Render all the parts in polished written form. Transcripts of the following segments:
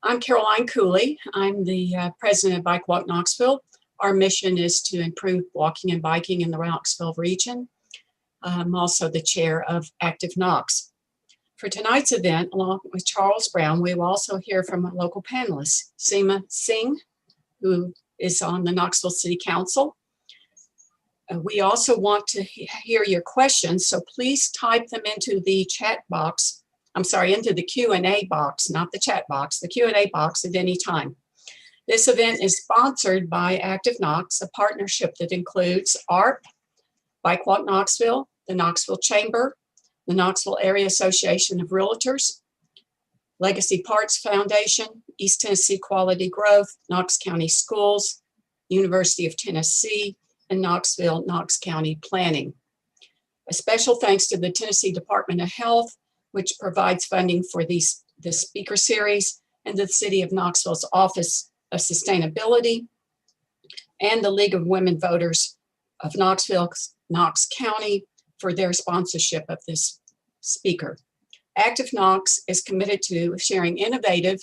I'm Caroline Cooley. I'm the president of Bike Walk Knoxville. Our mission is to improve walking and biking in the Knoxville region. I'm also the chair of Active Knox. For tonight's event, along with Charles Brown, we will also hear from a local panelist, Seema Singh, who is on the Knoxville City Council. We also want to hear your questions, so please type them into the chat box. Into the Q&A box, not the chat box, the Q&A box at any time. This event is sponsored by Active Knox, a partnership that includes ARP, Bike Walk Knoxville, the Knoxville Chamber, the Knoxville Area Association of Realtors, Legacy Parts Foundation, East Tennessee Quality Growth, Knox County Schools, University of Tennessee, and Knox County Planning. A special thanks to the Tennessee Department of Health, which provides funding for this speaker series, and the City of Knoxville's Office of Sustainability, and the League of Women Voters of Knoxville, Knox County, for their sponsorship of this speaker. Active Knox is committed to sharing innovative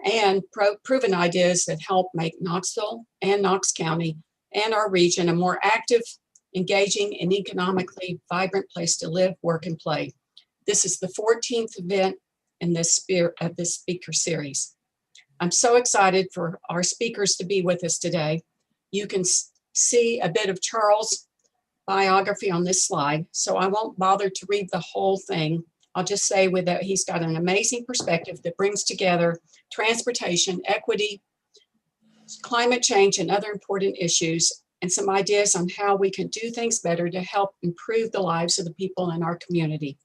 and proven ideas that help make Knoxville and Knox County and our region a more active, engaging, and economically vibrant place to live, work, and play. This is the 14th event in this speaker series. I'm so excited for our speakers to be with us today. You can see a bit of Charles' biography on this slide, so I won't bother to read the whole thing. I'll just say that he's got an amazing perspective that brings together transportation, equity, climate change, and other important issues, and some ideas on how we can do things better to help improve the lives of the people in our community.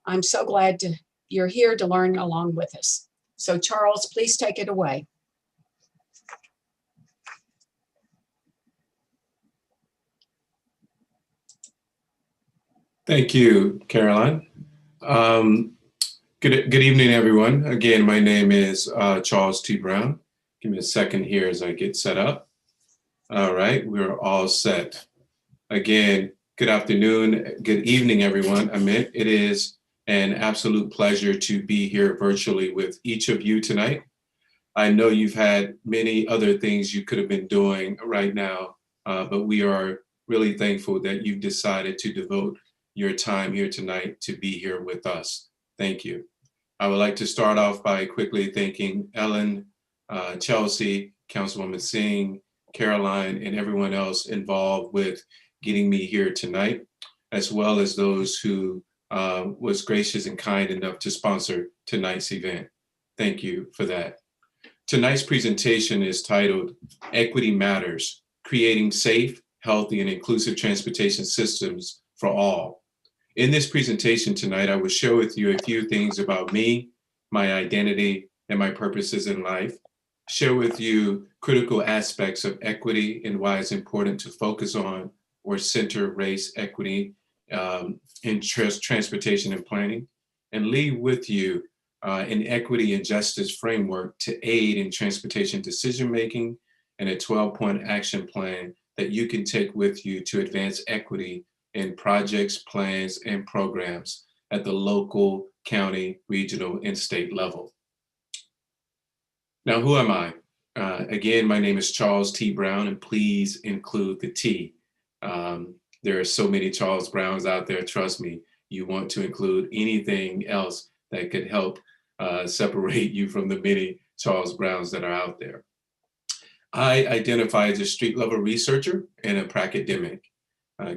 I'm so glad you're here to learn along with us. So Charles, please take it away. Thank you, Caroline. Good evening, everyone. Again, my name is Charles T. Brown. Give me a second here as I get set up. All right, we're all set. Again, good afternoon, good evening, everyone. It is an absolute pleasure to be here virtually with each of you tonight. I know you've had many other things you could have been doing right now, but we are really thankful that you've decided to devote your time here tonight to be here with us. Thank you. I would like to start off by quickly thanking Ellen, Chelsea, Councilwoman Singh, Caroline, and everyone else involved with getting me here tonight, as well as those who was gracious and kind enough to sponsor tonight's event. Thank you for that. Tonight's presentation is titled Equity Matters, Creating Safe, Healthy, and Inclusive Transportation Systems for All. In this presentation tonight, I will share with you a few things about me, my identity, and my purposes in life. Share with you critical aspects of equity and why it's important to focus on or center race equity in transportation and planning, and leave with you an equity and justice framework to aid in transportation decision-making and a 12-point action plan that you can take with you to advance equity in projects, plans, and programs at the local, county, regional, and state level. Now, who am I? Again, my name is Charles T. Brown, and please include the T. There are so many Charles Browns out there, trust me. You want to include anything else that could help separate you from the many Charles Browns that are out there. I identify as a street-level researcher and a pracademic.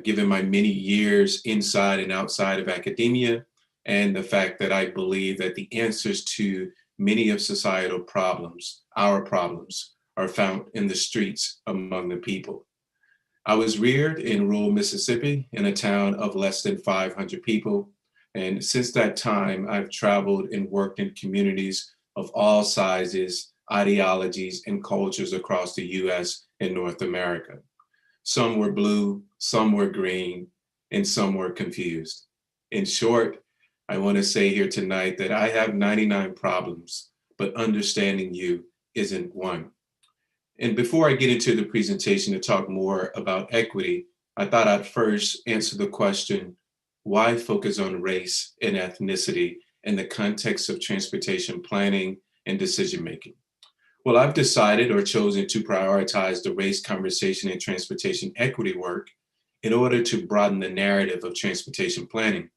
Given my many years inside and outside of academia, and the fact that I believe that the answers to many of societal problems, our problems, are found in the streets among the people. I was reared in rural Mississippi in a town of less than 500 people. And since that time, I've traveled and worked in communities of all sizes, ideologies, and cultures across the US and North America. Some were blue, some were green, and some were confused. In short, I want to say here tonight that I have 99 problems, but understanding you isn't one. And before I get into the presentation to talk more about equity, I thought I'd first answer the question, why focus on race and ethnicity in the context of transportation planning and decision-making. Well, I've decided or chosen to prioritize the race conversation and transportation equity work in order to broaden the narrative of transportation planning.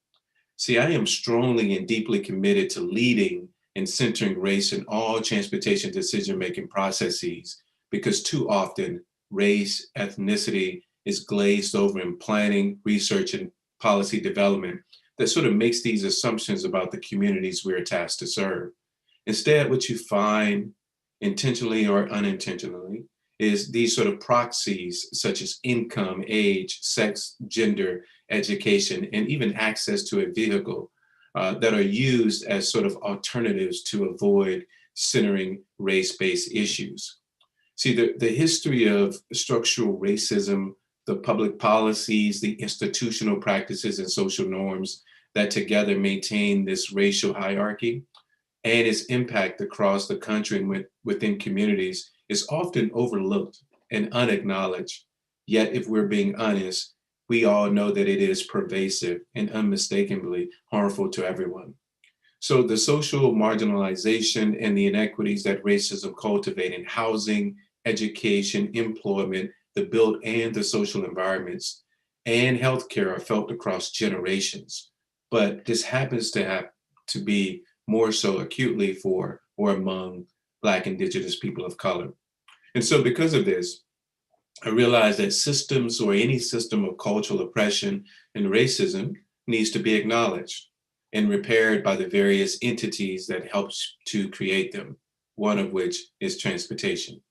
See, I am strongly and deeply committed to leading and centering race in all transportation decision-making processes because too often race, ethnicity is glazed over in planning, research, and policy development that sort of makes these assumptions about the communities we're tasked to serve. Instead, what you find intentionally or unintentionally is these sort of proxies such as income, age, sex, gender, education, and even access to a vehicle that are used as sort of alternatives to avoid centering race-based issues. See, the history of structural racism, the public policies, the institutional practices and social norms that together maintain this racial hierarchy and its impact across the country and within communities is often overlooked and unacknowledged. Yet, if we're being honest, we all know that it is pervasive and unmistakably harmful to everyone. So the social marginalization and the inequities that racism cultivate in housing, education, employment, the built and the social environments, and healthcare are felt across generations. But this happens to have to be more so acutely for or among Black, Indigenous people of color. And so because of this, I realized that systems or any system of cultural oppression and racism needs to be acknowledged and repaired by the various entities that helps to create them, one of which is transportation.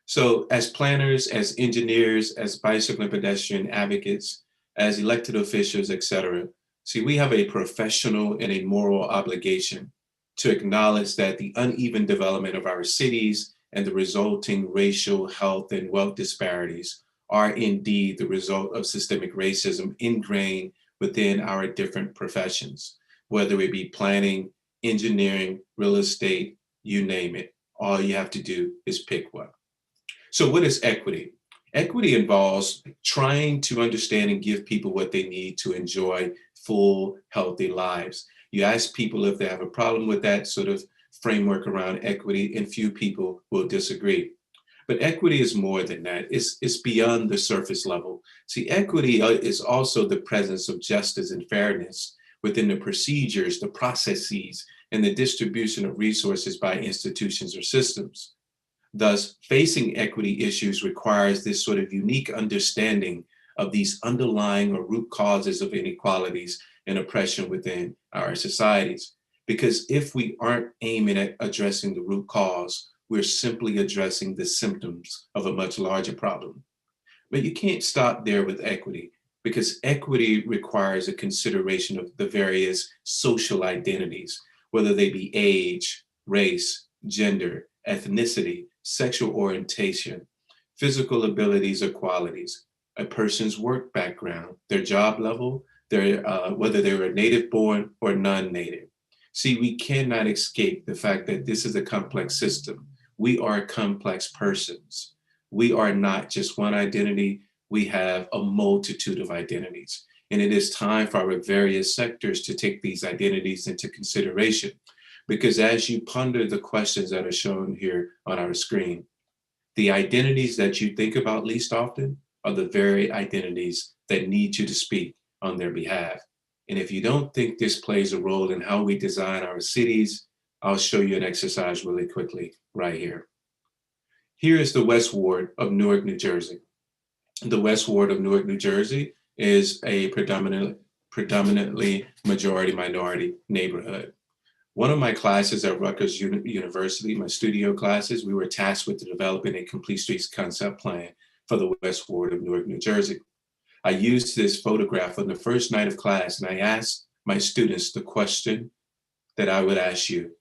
So as planners, as engineers, as bicycle and pedestrian advocates, as elected officials, et cetera, see, we have a professional and a moral obligation to acknowledge that the uneven development of our cities and the resulting racial, health, and wealth disparities are indeed the result of systemic racism ingrained within our different professions, whether it be planning, engineering, real estate, you name it. All you have to do is pick one. So what is equity? Equity involves trying to understand and give people what they need to enjoy full, healthy lives. You ask people if they have a problem with that sort of framework around equity, and few people will disagree. But equity is more than that. It's beyond the surface level. See, equity is also the presence of justice and fairness within the procedures, the processes, and the distribution of resources by institutions or systems. Thus, facing equity issues requires this sort of unique understanding of these underlying or root causes of inequalities and oppression within our societies. Because if we aren't aiming at addressing the root cause, we're simply addressing the symptoms of a much larger problem. But you can't stop there with equity, because equity requires a consideration of the various social identities, whether they be age, race, gender, ethnicity, sexual orientation, physical abilities or qualities, a person's work background, their job level, whether they were native born or non-native. See, we cannot escape the fact that this is a complex system. We are complex persons. We are not just one identity. We have a multitude of identities. And it is time for our various sectors to take these identities into consideration. Because as you ponder the questions that are shown here on our screen, the identities that you think about least often are the very identities that need you to speak on their behalf. And if you don't think this plays a role in how we design our cities, I'll show you an exercise really quickly right here. Here is the West Ward of Newark, New Jersey. The West Ward of Newark, New Jersey is a predominantly majority minority neighborhood. One of my classes at Rutgers University, my studio classes, we were tasked with developing a complete streets concept plan for the West Ward of Newark, New Jersey. I used this photograph on the first night of class, and I asked my students the question that I would ask you.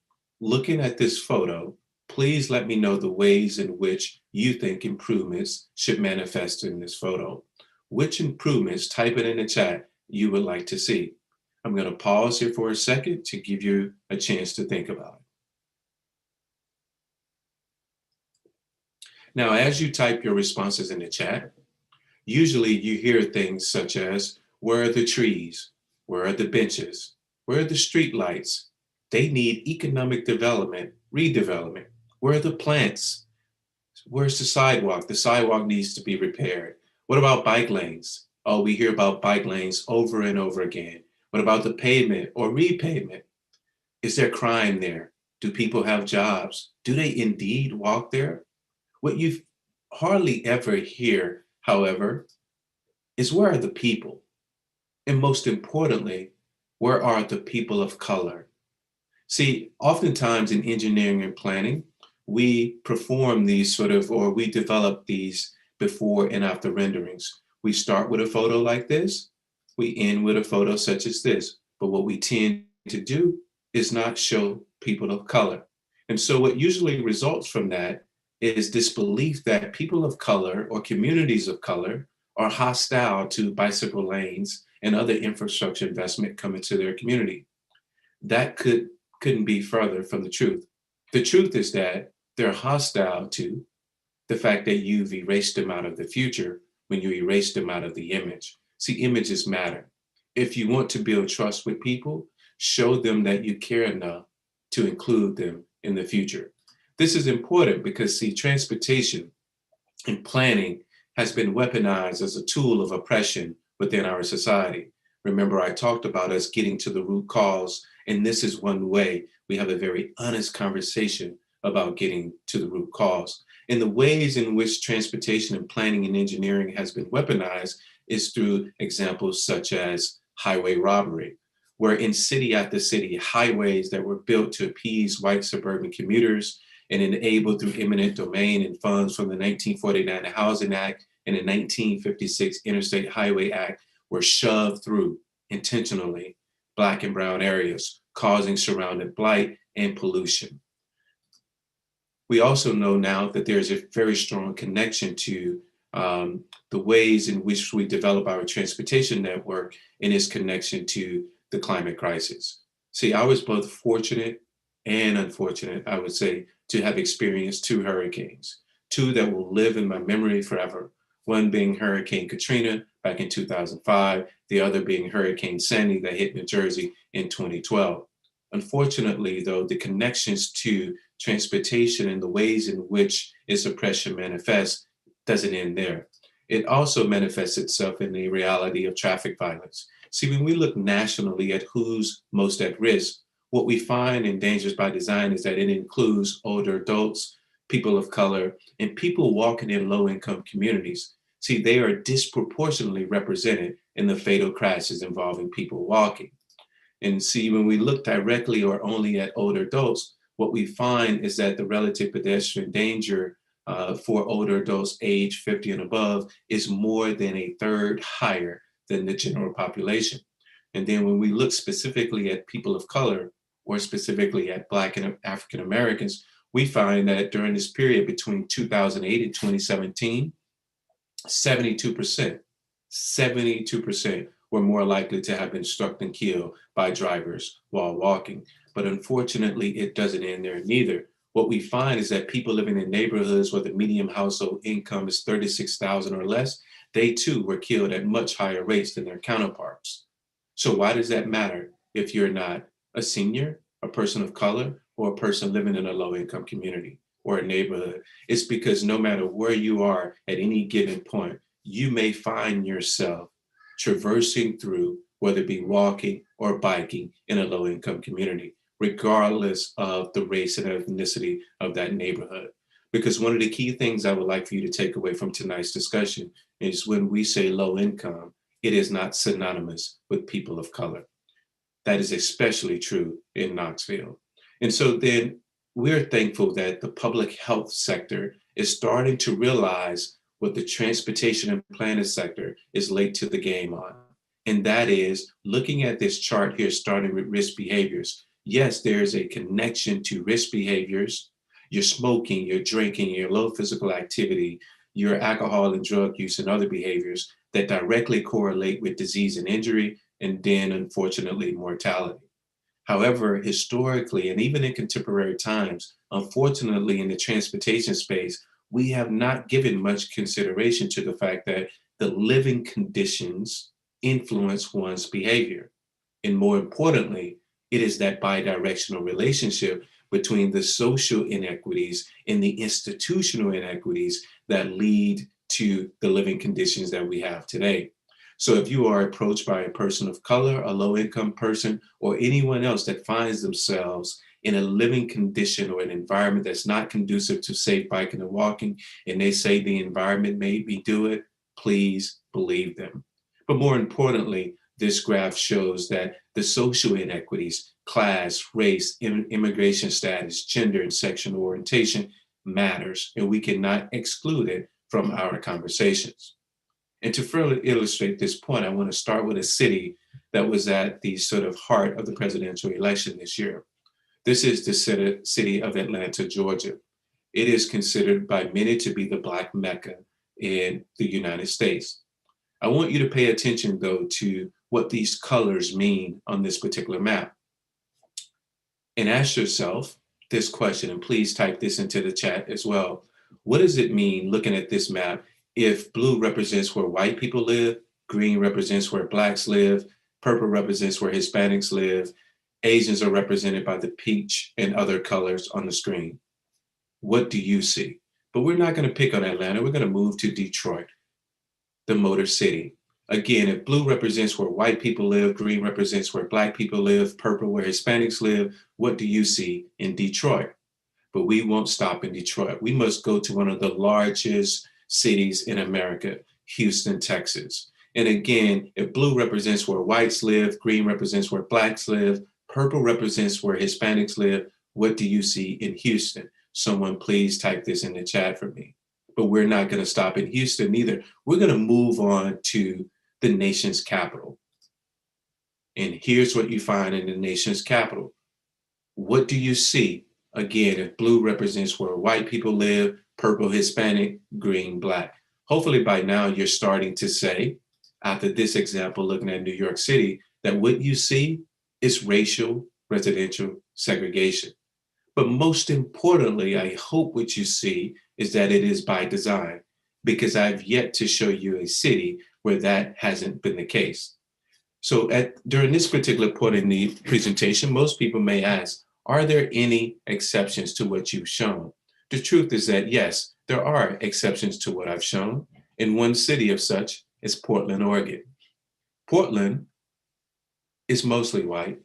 Looking at this photo, please let me know the ways in which you think improvements should manifest in this photo. Which improvements, type it in the chat, you would like to see. I'm going to pause here for a second to give you a chance to think about it. Now, as you type your responses in the chat, usually you hear things such as, where are the trees? Where are the benches? Where are the street lights? They need economic development, redevelopment. Where are the plants? Where's the sidewalk? The sidewalk needs to be repaired. What about bike lanes? Oh, we hear about bike lanes over and over again. What about the pavement or repavement? Is there crime there? Do people have jobs? Do they indeed walk there? What you hardly ever hear, however, is where are the people? And most importantly, where are the people of color? See, oftentimes in engineering and planning, we perform these or we develop these before and after renderings. We start with a photo like this, we end with a photo such as this. But what we tend to do is not show people of color. And so what usually results from that is this belief that people of color or communities of color are hostile to bicycle lanes and other infrastructure investment coming to their community. That couldn't be further from the truth. The truth is that they're hostile to the fact that you've erased them out of the future when you erase them out of the image. See, images matter. If you want to build trust with people, show them that you care enough to include them in the future. This is important because, see, transportation and planning has been weaponized as a tool of oppression within our society. Remember, I talked about us getting to the root cause, and this is one way we have a very honest conversation about getting to the root cause. And the ways in which transportation and planning and engineering has been weaponized is through examples such as highway robbery, where in city after city, highways that were built to appease white suburban commuters and enabled through eminent domain and funds from the 1949 Housing Act and the 1956 Interstate Highway Act were shoved through intentionally Black and brown areas, causing surrounding blight and pollution. We also know now that there's a very strong connection to the ways in which we develop our transportation network and its connection to the climate crisis. See, I was both fortunate and unfortunate, I would say, to have experienced two hurricanes, two that will live in my memory forever. One being Hurricane Katrina back in 2005, the other being Hurricane Sandy that hit New Jersey in 2012. Unfortunately, though, the connections to transportation and the ways in which its oppression manifests doesn't end there. It also manifests itself in the reality of traffic violence. See, when we look nationally at who's most at risk, what we find in Dangers by Design is that it includes older adults, people of color, and people walking in low-income communities. See, they are disproportionately represented in the fatal crashes involving people walking. And see, when we look directly or only at older adults, what we find is that the relative pedestrian danger for older adults age 50 and above is more than a third higher than the general population. And then when we look specifically at people of color, or specifically at Black and African Americans, we find that during this period between 2008 and 2017, 72% were more likely to have been struck and killed by drivers while walking. But unfortunately, it doesn't end there neither. What we find is that people living in neighborhoods where the median household income is $36,000 or less, they too were killed at much higher rates than their counterparts. So why does that matter if you're not a senior, a person of color, or a person living in a low-income community or a neighborhood? It's because no matter where you are at any given point, you may find yourself traversing through, whether it be walking or biking in a low-income community, regardless of the race and ethnicity of that neighborhood. Because one of the key things I would like for you to take away from tonight's discussion is when we say low income, it is not synonymous with people of color. That is especially true in Knoxville. And so then we're thankful that the public health sector is starting to realize what the transportation and planning sector is late to the game on. And that is looking at this chart here, starting with risk behaviors. Yes, there's a connection to risk behaviors. Your smoking, your drinking, your low physical activity, your alcohol and drug use and other behaviors that directly correlate with disease and injury, and then unfortunately mortality. However, historically, and even in contemporary times, unfortunately in the transportation space, we have not given much consideration to the fact that the living conditions influence one's behavior. And more importantly, It is that bidirectional relationship between the social inequities and the institutional inequities that lead to the living conditions that we have today. So if you are approached by a person of color, a low-income person, or anyone else that finds themselves in a living condition or an environment that's not conducive to safe biking and walking, and they say the environment made me do it, please believe them. But more importantly, this graph shows that the social inequities, class, race, immigration status, gender, and sexual orientation matters, and we cannot exclude it from our conversations. And to further illustrate this point, I want to start with a city that was at the sort of heart of the presidential election this year. This is the city of Atlanta, Georgia. It is considered by many to be the Black Mecca in the United States. I want you to pay attention, though, to what these colors mean on this particular map. And ask yourself this question, and please type this into the chat as well. What does it mean, looking at this map, if blue represents where white people live, green represents where Blacks live, purple represents where Hispanics live, Asians are represented by the peach and other colors on the screen? What do you see? But we're not going to pick on Atlanta. We're going to move to Detroit, the Motor City. Again, if blue represents where white people live, green represents where Black people live, purple where Hispanics live, what do you see in Detroit? But we won't stop in Detroit. We must go to one of the largest cities in America, Houston, Texas. And again, if blue represents where whites live, green represents where Blacks live, purple represents where Hispanics live, what do you see in Houston? Someone please type this in the chat for me. But we're not going to stop in Houston either. We're going to move on to the nation's capital. And here's what you find in the nation's capital. What do you see? Again, if blue represents where white people live, purple, Hispanic, green, Black. Hopefully by now you're starting to say, after this example, looking at New York City, that what you see is racial residential segregation. But most importantly, I hope what you see is that it is by design, because I've yet to show you a city where that hasn't been the case. So during this particular point in the presentation, most people may ask, are there any exceptions to what you've shown? The truth is that yes, there are exceptions to what I've shown. And one city of such is Portland, Oregon. Portland is mostly white,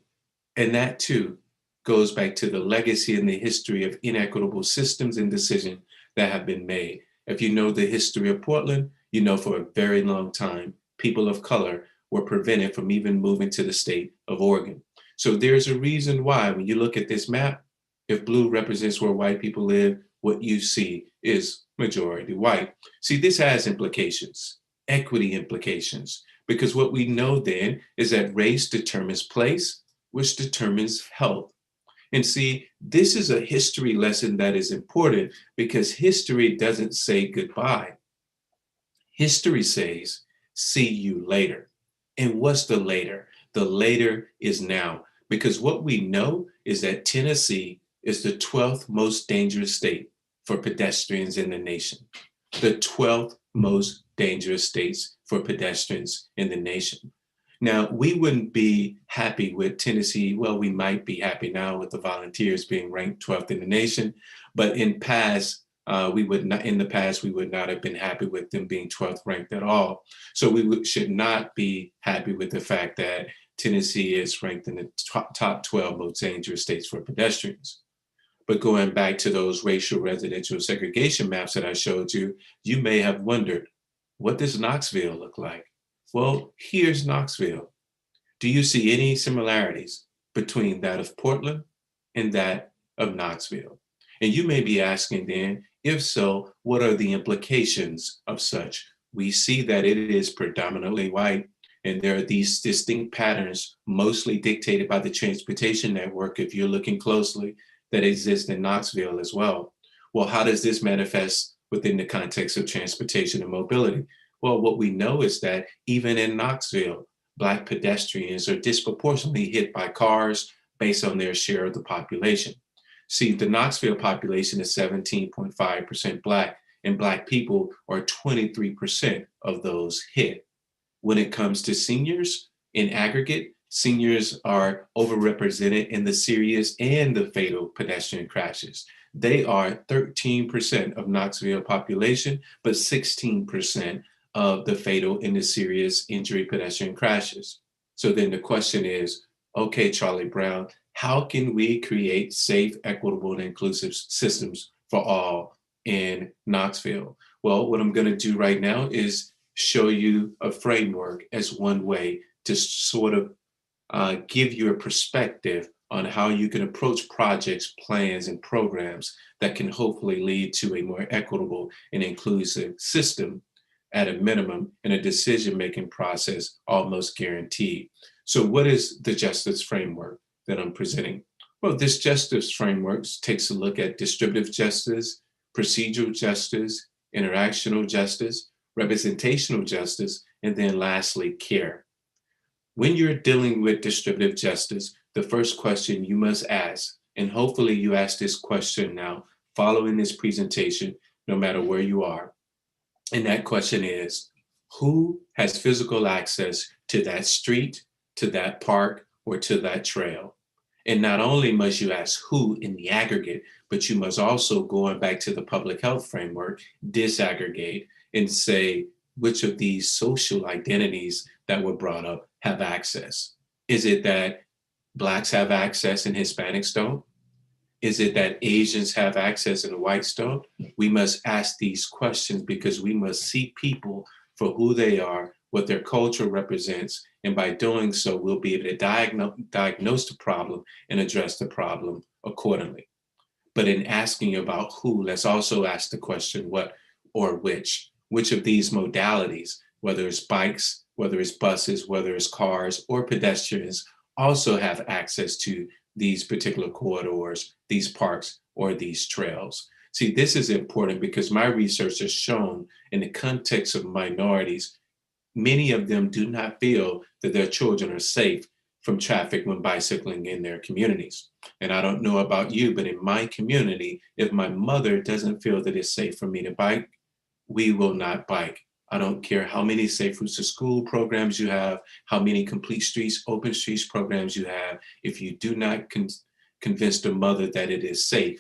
and that too goes back to the legacy and the history of inequitable systems and decisions that have been made. If you know the history of Portland, you know for a very long time, people of color were prevented from even moving to the state of Oregon. So there's a reason why when you look at this map, if blue represents where white people live, what you see is majority white. See, this has implications, equity implications, because what we know then is that race determines place, which determines health. And see, this is a history lesson that is important because history doesn't say goodbye. History says, see you later. And what's the later? The later is now, because what we know is that Tennessee is the 12th most dangerous state for pedestrians in the nation. The 12th most dangerous states for pedestrians in the nation. Now, we wouldn't be happy with Tennessee. Well, we might be happy now with the volunteers being ranked 12th in the nation, but in the past, we would not have been happy with them being 12th ranked at all. So we should not be happy with the fact that Tennessee is ranked in the top 12 most dangerous states for pedestrians. But going back to those racial residential segregation maps that I showed you, you may have wondered, what does Knoxville look like? Well, here's Knoxville. Do you see any similarities between that of Portland and that of Knoxville? And you may be asking then, if so, what are the implications of such? We see that it is predominantly white, and there are these distinct patterns, mostly dictated by the transportation network, if you're looking closely, that exist in Knoxville as well. Well, how does this manifest within the context of transportation and mobility? Well, what we know is that even in Knoxville, Black pedestrians are disproportionately hit by cars based on their share of the population. See, the Knoxville population is 17.5% Black, and Black people are 23% of those hit. When it comes to seniors, in aggregate, Seniors are overrepresented in the serious and the fatal pedestrian crashes. They are 13% of Knoxville population, but 16% of the fatal and the serious injury pedestrian crashes. So then the question is, okay, Charlie Brown, how can we create safe, equitable, and inclusive systems for all in Knoxville? Well, what I'm going to do right now is show you a framework as one way to sort of give you a perspective on how you can approach projects, plans, and programs that can hopefully lead to a more equitable and inclusive system at a minimum in a decision-making process almost guaranteed. So what is the justice framework that I'm presenting? Well, this justice framework takes a look at distributive justice, procedural justice, interactional justice, representational justice, and then lastly, care. When you're dealing with distributive justice, the first question you must ask, and hopefully you ask this question now following this presentation, no matter where you are. And that question is, who has physical access to that street, to that park, or to that trail? And not only must you ask who in the aggregate, but you must also, going back to the public health framework, disaggregate and say which of these social identities that were brought up have access. Is it that Blacks have access and Hispanics don't? Is it that Asians have access and whites don't? We must ask these questions because we must see people for who they are, what their culture represents, and by doing so, we'll be able to diagnose the problem and address the problem accordingly. But in asking about who, let's also ask the question what or which of these modalities, whether it's bikes, whether it's buses, whether it's cars or pedestrians, also have access to these particular corridors, these parks, or these trails. See, this is important because my research has shown in the context of minorities, many of them do not feel that their children are safe from traffic when bicycling in their communities. And I don't know about you, but in my community, if my mother doesn't feel that it's safe for me to bike, we will not bike. I don't care how many safe routes to school programs you have, how many complete streets, open streets programs you have. If you do not convince the mother that it is safe,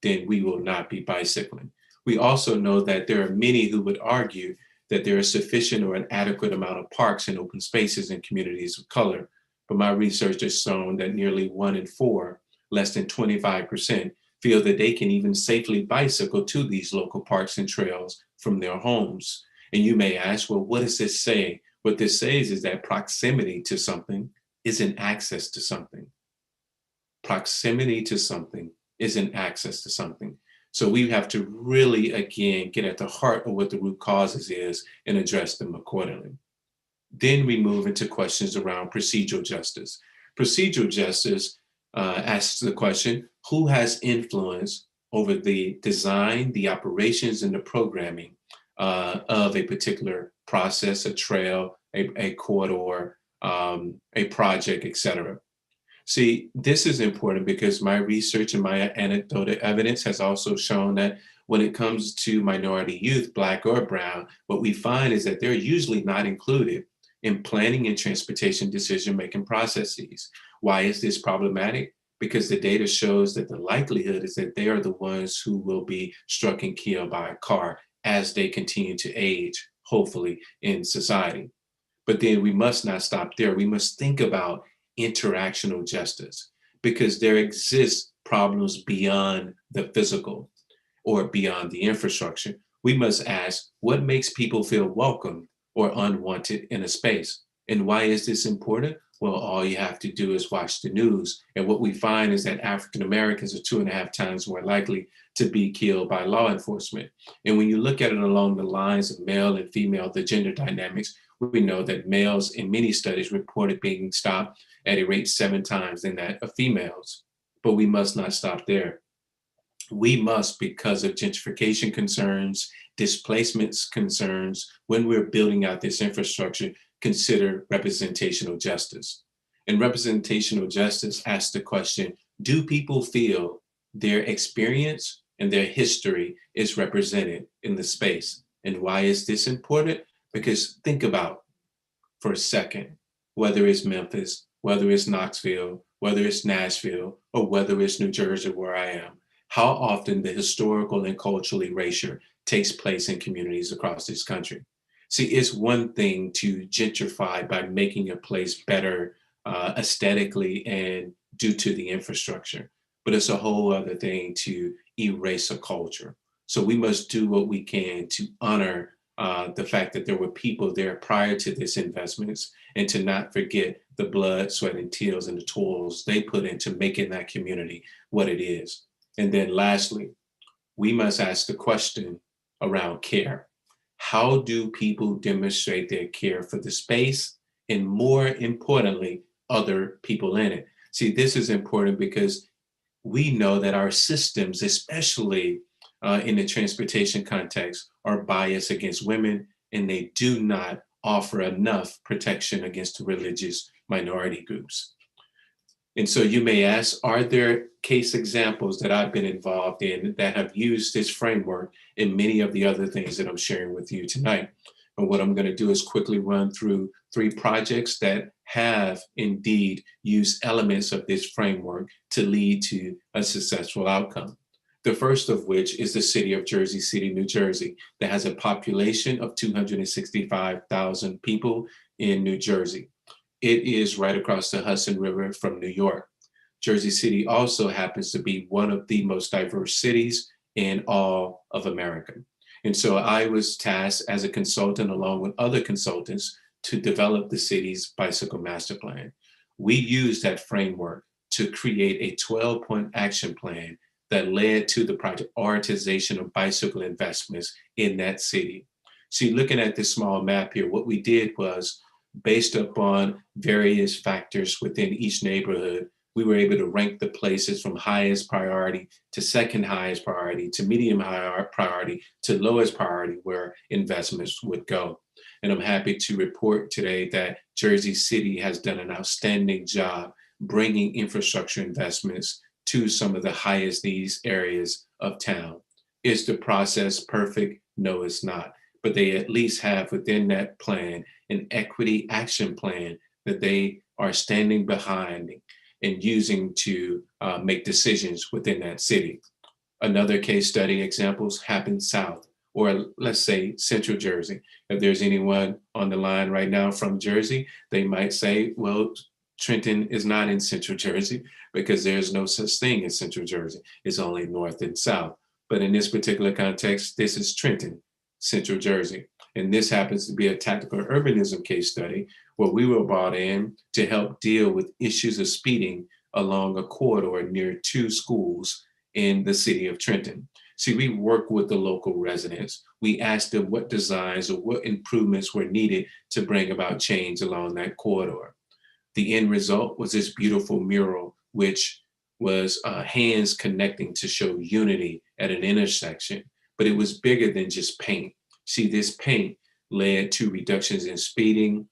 then we will not be bicycling. We also know that there are many who would argue that there is sufficient or an adequate amount of parks and open spaces in communities of color. But my research has shown that nearly 1 in 4, less than 25%, feel that they can even safely bicycle to these local parks and trails from their homes. And you may ask, well, what does this say? What this says is that proximity to something isn't access to something. Proximity to something isn't access to something. So we have to really, again, get at the heart of what the root causes is and address them accordingly. Then we move into questions around procedural justice. Procedural justice asks the question, who has influence over the design, the operations, and the programming of a particular process, a trail, a corridor, a project, etc. See, this is important because my research and my anecdotal evidence has also shown that when it comes to minority youth, Black or brown, what we find is that they're usually not included in planning and transportation decision-making processes. Why is this problematic? Because the data shows that the likelihood is that they are the ones who will be struck and killed by a car as they continue to age, hopefully, in society. But then we must not stop there. We must think about interactional justice because there exists problems beyond the physical or beyond the infrastructure. We must ask what makes people feel welcome or unwanted in a space. And why is this important? Well, all you have to do is watch the news. And what we find is that African Americans are 2.5 times more likely to be killed by law enforcement. And when you look at it along the lines of male and female, the gender dynamics, we know that males in many studies reported being stopped at a rate 7 times than that of females. But we must not stop there. We must, because of gentrification concerns, displacements concerns, when we're building out this infrastructure, consider representational justice. And representational justice asks the question, do people feel their experience and their history is represented in the space? And why is this important? Because think about for a second, whether it's Memphis, whether it's Knoxville, whether it's Nashville, or whether it's New Jersey, where I am, how often the historical and cultural erasure takes place in communities across this country. See, it's one thing to gentrify by making a place better aesthetically and due to the infrastructure, but it's a whole other thing to erase a culture. So we must do what we can to honor the fact that there were people there prior to this investments, and to not forget the blood, sweat, and tears and the toils they put into making that community what it is. And then lastly, we must ask the question around care. How do people demonstrate their care for the space and, more importantly, other people in it? See, this is important because we know that our systems, especially in the transportation context, are biased against women, and they do not offer enough protection against religious minority groups. And so you may ask, are there case examples that I've been involved in that have used this framework in many of the other things that I'm sharing with you tonight? And what I'm going to do is quickly run through 3 projects that have indeed used elements of this framework to lead to a successful outcome. The first of which is the city of Jersey City, New Jersey, that has a population of 265,000 people in New Jersey. It is right across the Hudson River from New York. Jersey City also happens to be one of the most diverse cities in all of America. And so I was tasked as a consultant, along with other consultants, to develop the city's bicycle master plan. We used that framework to create a 12-point action plan that led to the prioritization of bicycle investments in that city. See, looking at this small map here, what we did was, based upon various factors within each neighborhood, we were able to rank the places from highest priority to second highest priority to medium high priority to lowest priority where investments would go. And I'm happy to report today that Jersey City has done an outstanding job bringing infrastructure investments to some of the highest needs areas of town. Is the process perfect? No, it's not. But they at least have within that plan an equity action plan that they are standing behind and using to make decisions within that city. Another case study examples happen south, or let's say Central Jersey. If there's anyone on the line right now from Jersey, they might say, well, Trenton is not in Central Jersey because there's no such thing as Central Jersey. It's only north and south. But in this particular context, this is Trenton, Central Jersey. And this happens to be a tactical urbanism case study where we were brought in to help deal with issues of speeding along a corridor near 2 schools in the city of Trenton. See, we work with the local residents. We asked them what designs or what improvements were needed to bring about change along that corridor. The end result was this beautiful mural, which was hands connecting to show unity at an intersection, but it was bigger than just paint. See, this paint led to reductions in speeding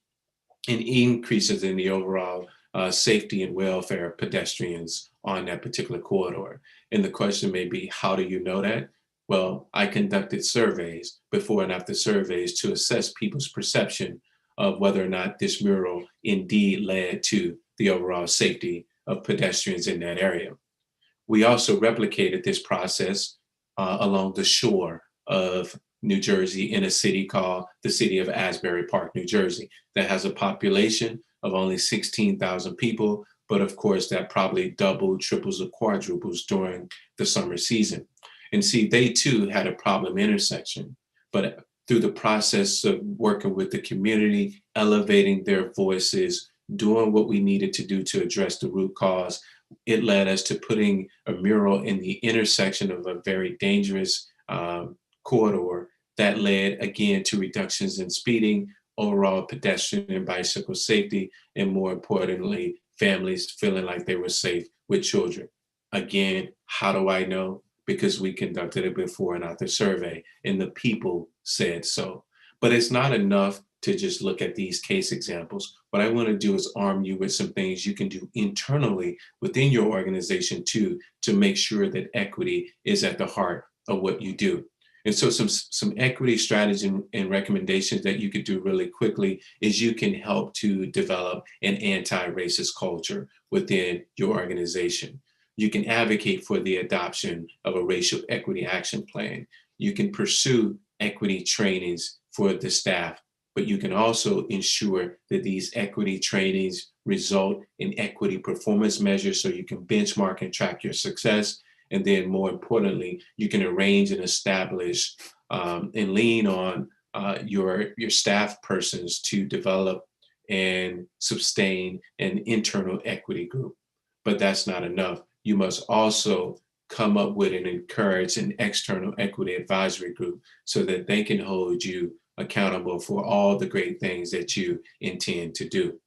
and increases in the overall safety and welfare of pedestrians on that particular corridor. And the question may be, how do you know that? Well, I conducted surveys, before and after surveys, to assess people's perception of whether or not this mural indeed led to the overall safety of pedestrians in that area. We also replicated this process along the shore of New Jersey in a city called the city of Asbury Park, New Jersey, that has a population of only 16,000 people, but of course that probably doubles, triples, or quadruples during the summer season. And see, they too had a problem intersection, but through the process of working with the community, elevating their voices, doing what we needed to do to address the root cause, it led us to putting a mural in the intersection of a very dangerous corridor that led again to reductions in speeding, overall pedestrian and bicycle safety, and more importantly, families feeling like they were safe with children. Again, how do I know? Because we conducted a before and after survey and the people said so. But it's not enough to just look at these case examples. What I want to do is arm you with some things you can do internally within your organization too, to make sure that equity is at the heart of what you do. And so some equity strategies and recommendations that you could do really quickly is you can help to develop an anti-racist culture within your organization. You can advocate for the adoption of a racial equity action plan. You can pursue equity trainings for the staff, but you can also ensure that these equity trainings result in equity performance measures so you can benchmark and track your success. And then more importantly, you can arrange and establish and lean on your staff persons to develop and sustain an internal equity group. But that's not enough. You must also come up with and encourage an external equity advisory group so that they can hold you accountable for all the great things that you intend to do.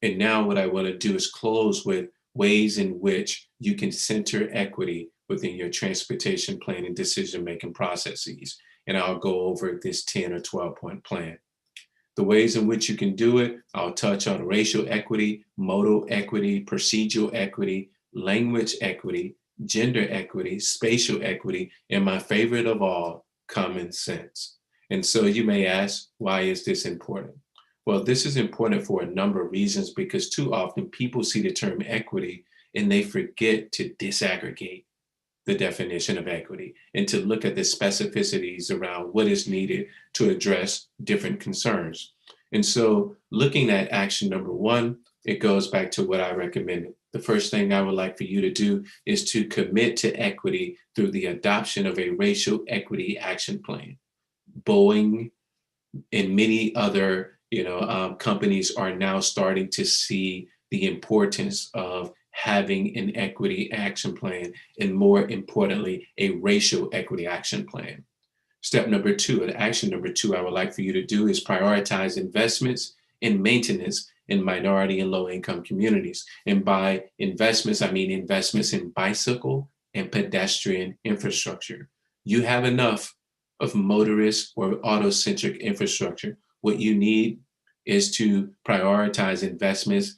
And now what I want to do is close with ways in which you can center equity within your transportation plan and decision-making processes. And I'll go over this 10 or 12-point plan. The ways in which you can do it, I'll touch on racial equity, modal equity, procedural equity, language equity, gender equity, spatial equity, and my favorite of all, common sense. And so you may ask, why is this important? Well, this is important for a number of reasons because too often people see the term equity and they forget to disaggregate the definition of equity and to look at the specificities around what is needed to address different concerns. And so looking at action number one, it goes back to what I recommended. The first thing I would like for you to do is to commit to equity through the adoption of a racial equity action plan. Boeing and many other companies are now starting to see the importance of having an equity action plan, and more importantly, a racial equity action plan. Step number two, action number two I would like for you to do is prioritize investments and maintenance in minority and low-income communities. And by investments, I mean investments in bicycle and pedestrian infrastructure. You have enough of motorist or auto-centric infrastructure. What you need is to prioritize investments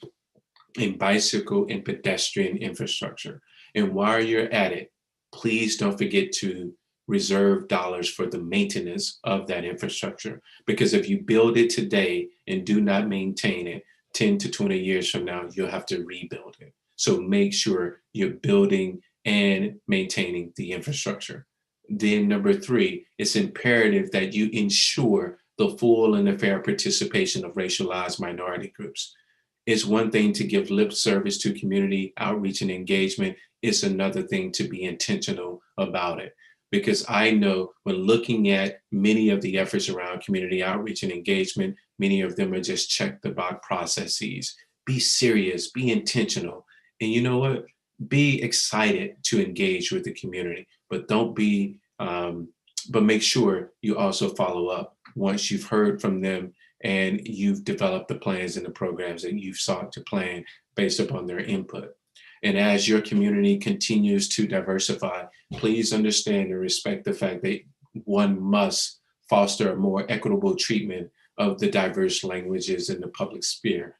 in bicycle and pedestrian infrastructure. And while you're at it, please don't forget to reserve dollars for the maintenance of that infrastructure. Because if you build it today and do not maintain it, 10 to 20 years from now, you'll have to rebuild it. So make sure you're building and maintaining the infrastructure. Then number three, it's imperative that you ensure the full and the fair participation of racialized minority groups. It's one thing to give lip service to community outreach and engagement. It's another thing to be intentional about it. Because I know when looking at many of the efforts around community outreach and engagement, many of them are just check the box processes. Be serious, be intentional. And you know what? Be excited to engage with the community, but but make sure you also follow up once you've heard from them and you've developed the plans and the programs that you've sought to plan based upon their input. And as your community continues to diversify, please understand and respect the fact that one must foster a more equitable treatment of the diverse languages in the public sphere.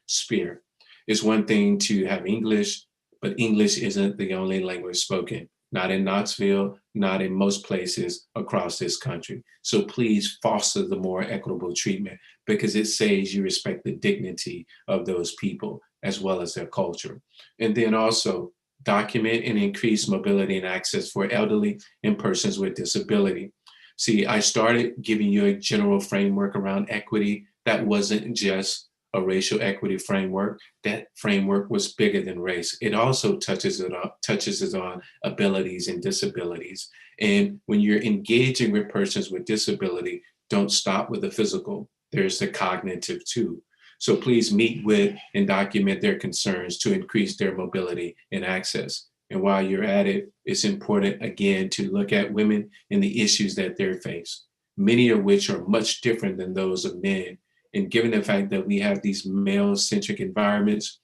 It's one thing to have English, but English isn't the only language spoken, not in Knoxville, not in most places across this country. So please foster the more equitable treatment because it says you respect the dignity of those people as well as their culture. And then also document and increase mobility and access for elderly and persons with disability. See, I started giving you a general framework around equity that wasn't just a racial equity framework. That framework was bigger than race. It also touches on abilities and disabilities. And when you're engaging with persons with disability, don't stop with the physical. There's the cognitive too. So please meet with and document their concerns to increase their mobility and access. And while you're at it, it's important again to look at women and the issues that they face, many of which are much different than those of men. And given the fact that we have these male-centric environments,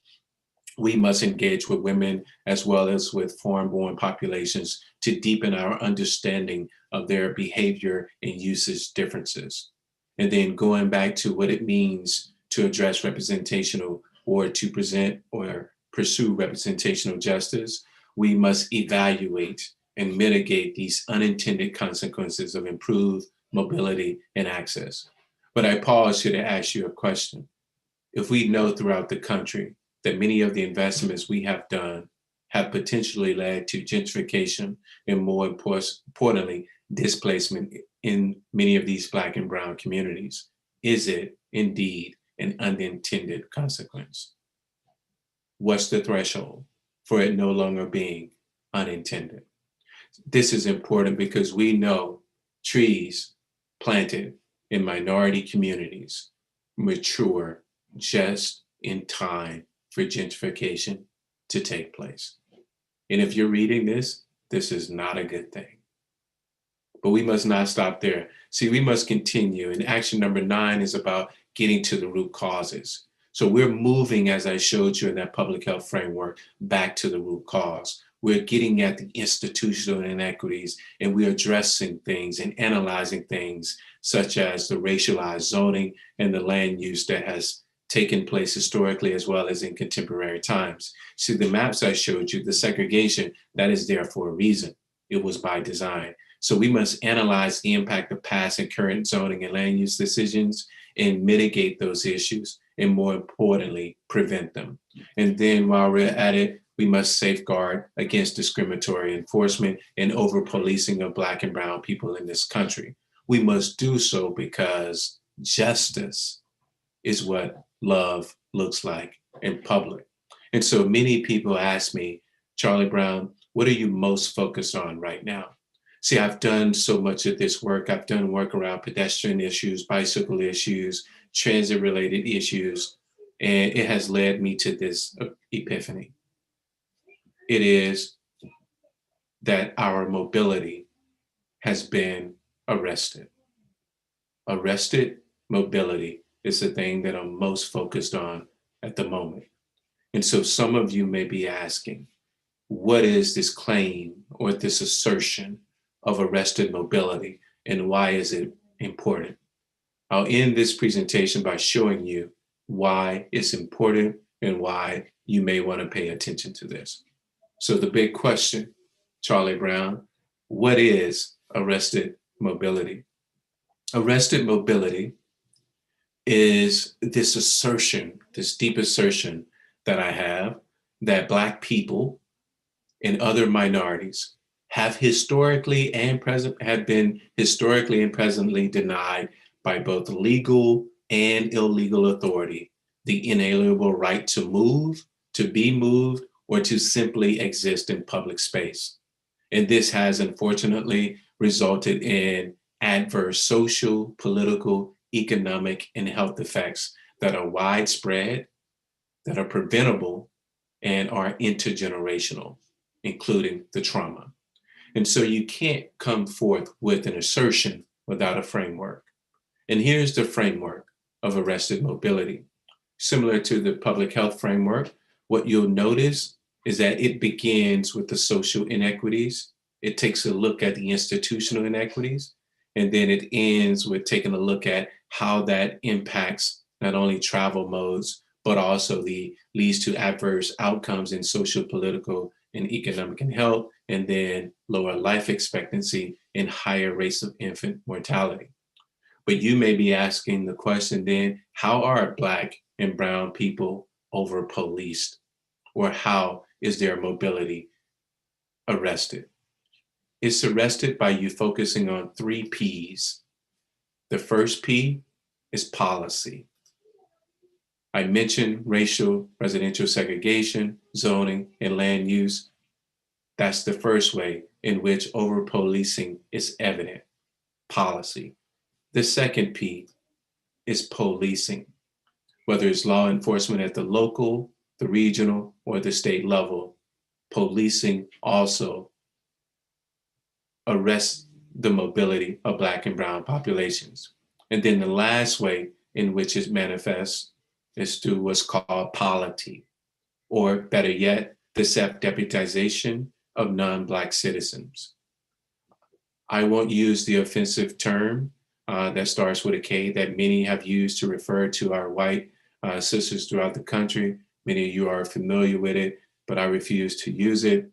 we must engage with women as well as with foreign-born populations to deepen our understanding of their behavior and usage differences. And then going back to what it means to address representational or to present or pursue representational justice, we must evaluate and mitigate these unintended consequences of improved mobility and access. But I pause here to ask you a question. If we know throughout the country that many of the investments we have done have potentially led to gentrification and, more importantly, displacement in many of these Black and Brown communities, is it indeed an unintended consequence? What's the threshold for it no longer being unintended? This is important because we know trees planted in minority communities mature just in time for gentrification to take place. And if you're reading this, this is not a good thing. But we must not stop there. See, we must continue. And action number 9 is about getting to the root causes. So we're moving, as I showed you in that public health framework, back to the root cause. We're getting at the institutional inequities, and we're addressing things and analyzing things such as the racialized zoning and the land use that has taken place historically as well as in contemporary times. See, the maps I showed you, the segregation, that is there for a reason. It was by design. So we must analyze the impact of past and current zoning and land use decisions and mitigate those issues, and more importantly, prevent them. And then while we're at it, we must safeguard against discriminatory enforcement and over-policing of Black and Brown people in this country. We must do so because justice is what love looks like in public. And so many people ask me, Charlie Brown, what are you most focused on right now? See, I've done so much of this work. I've done work around pedestrian issues, bicycle issues, transit-related issues, and it has led me to this epiphany. It is that our mobility has been arrested. Arrested mobility is the thing that I'm most focused on at the moment. And so some of you may be asking, what is this claim or this assertion of arrested mobility, and why is it important? I'll end this presentation by showing you why it's important and why you may want to pay attention to this. So the big question, Charlie Brown, what is arrested mobility? Arrested mobility is this assertion, this deep assertion that I have that Black people and other minorities have historically and been historically and presently denied by both legal and illegal authority the inalienable right to move, to be moved, or to simply exist in public space. And this has unfortunately resulted in adverse social, political, economic, and health effects that are widespread, that are preventable, and are intergenerational, including the trauma. And so you can't come forth with an assertion without a framework. And here's the framework of arrested mobility. Similar to the public health framework, what you'll notice is that it begins with the social inequities. It takes a look at the institutional inequities, and then it ends with taking a look at how that impacts not only travel modes, but also leads to adverse outcomes in social, political, and economic and health, and then lower life expectancy and higher rates of infant mortality. But you may be asking the question then, how are Black and Brown people over policed? Or how is their mobility arrested? It's arrested by you focusing on 3 P's. The first P is policy. I mentioned racial, residential segregation, zoning, and land use. That's the first way in which over-policing is evident, policy. The second P is policing, whether it's law enforcement at the local, the regional, or the state level. Policing also arrests the mobility of Black and Brown populations. And then the last way in which it manifests is through what's called polity, or better yet, the self-deputization of non-Black citizens. I won't use the offensive term that starts with a K that many have used to refer to our white sisters throughout the country. Many of you are familiar with it, but I refuse to use it.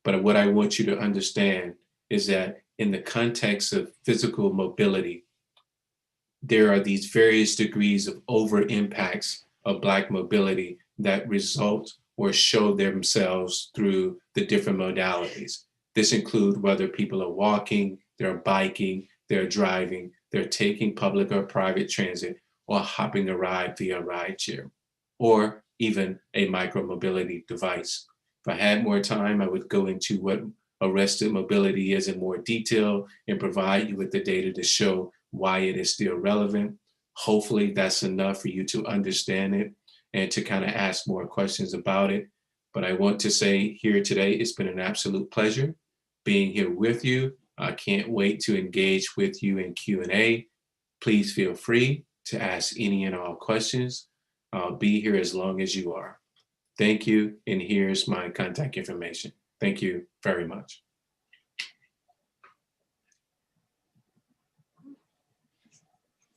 But what I want you to understand is that in the context of physical mobility, there are these various degrees of over impacts of Black mobility that result or show themselves through the different modalities. This includes whether people are walking, they're biking, they're driving, they're taking public or private transit, or hopping a ride via rideshare, or even a micromobility device. If I had more time, I would go into what arrested mobility is in more detail and provide you with the data to show why it is still relevant. Hopefully that's enough for you to understand it and to kind of ask more questions about it. But I want to say here today, it's been an absolute pleasure being here with you. I can't wait to engage with you in Q&A. Please feel free to ask any and all questions. I'll be here as long as you are. Thank you, and here's my contact information. Thank you very much.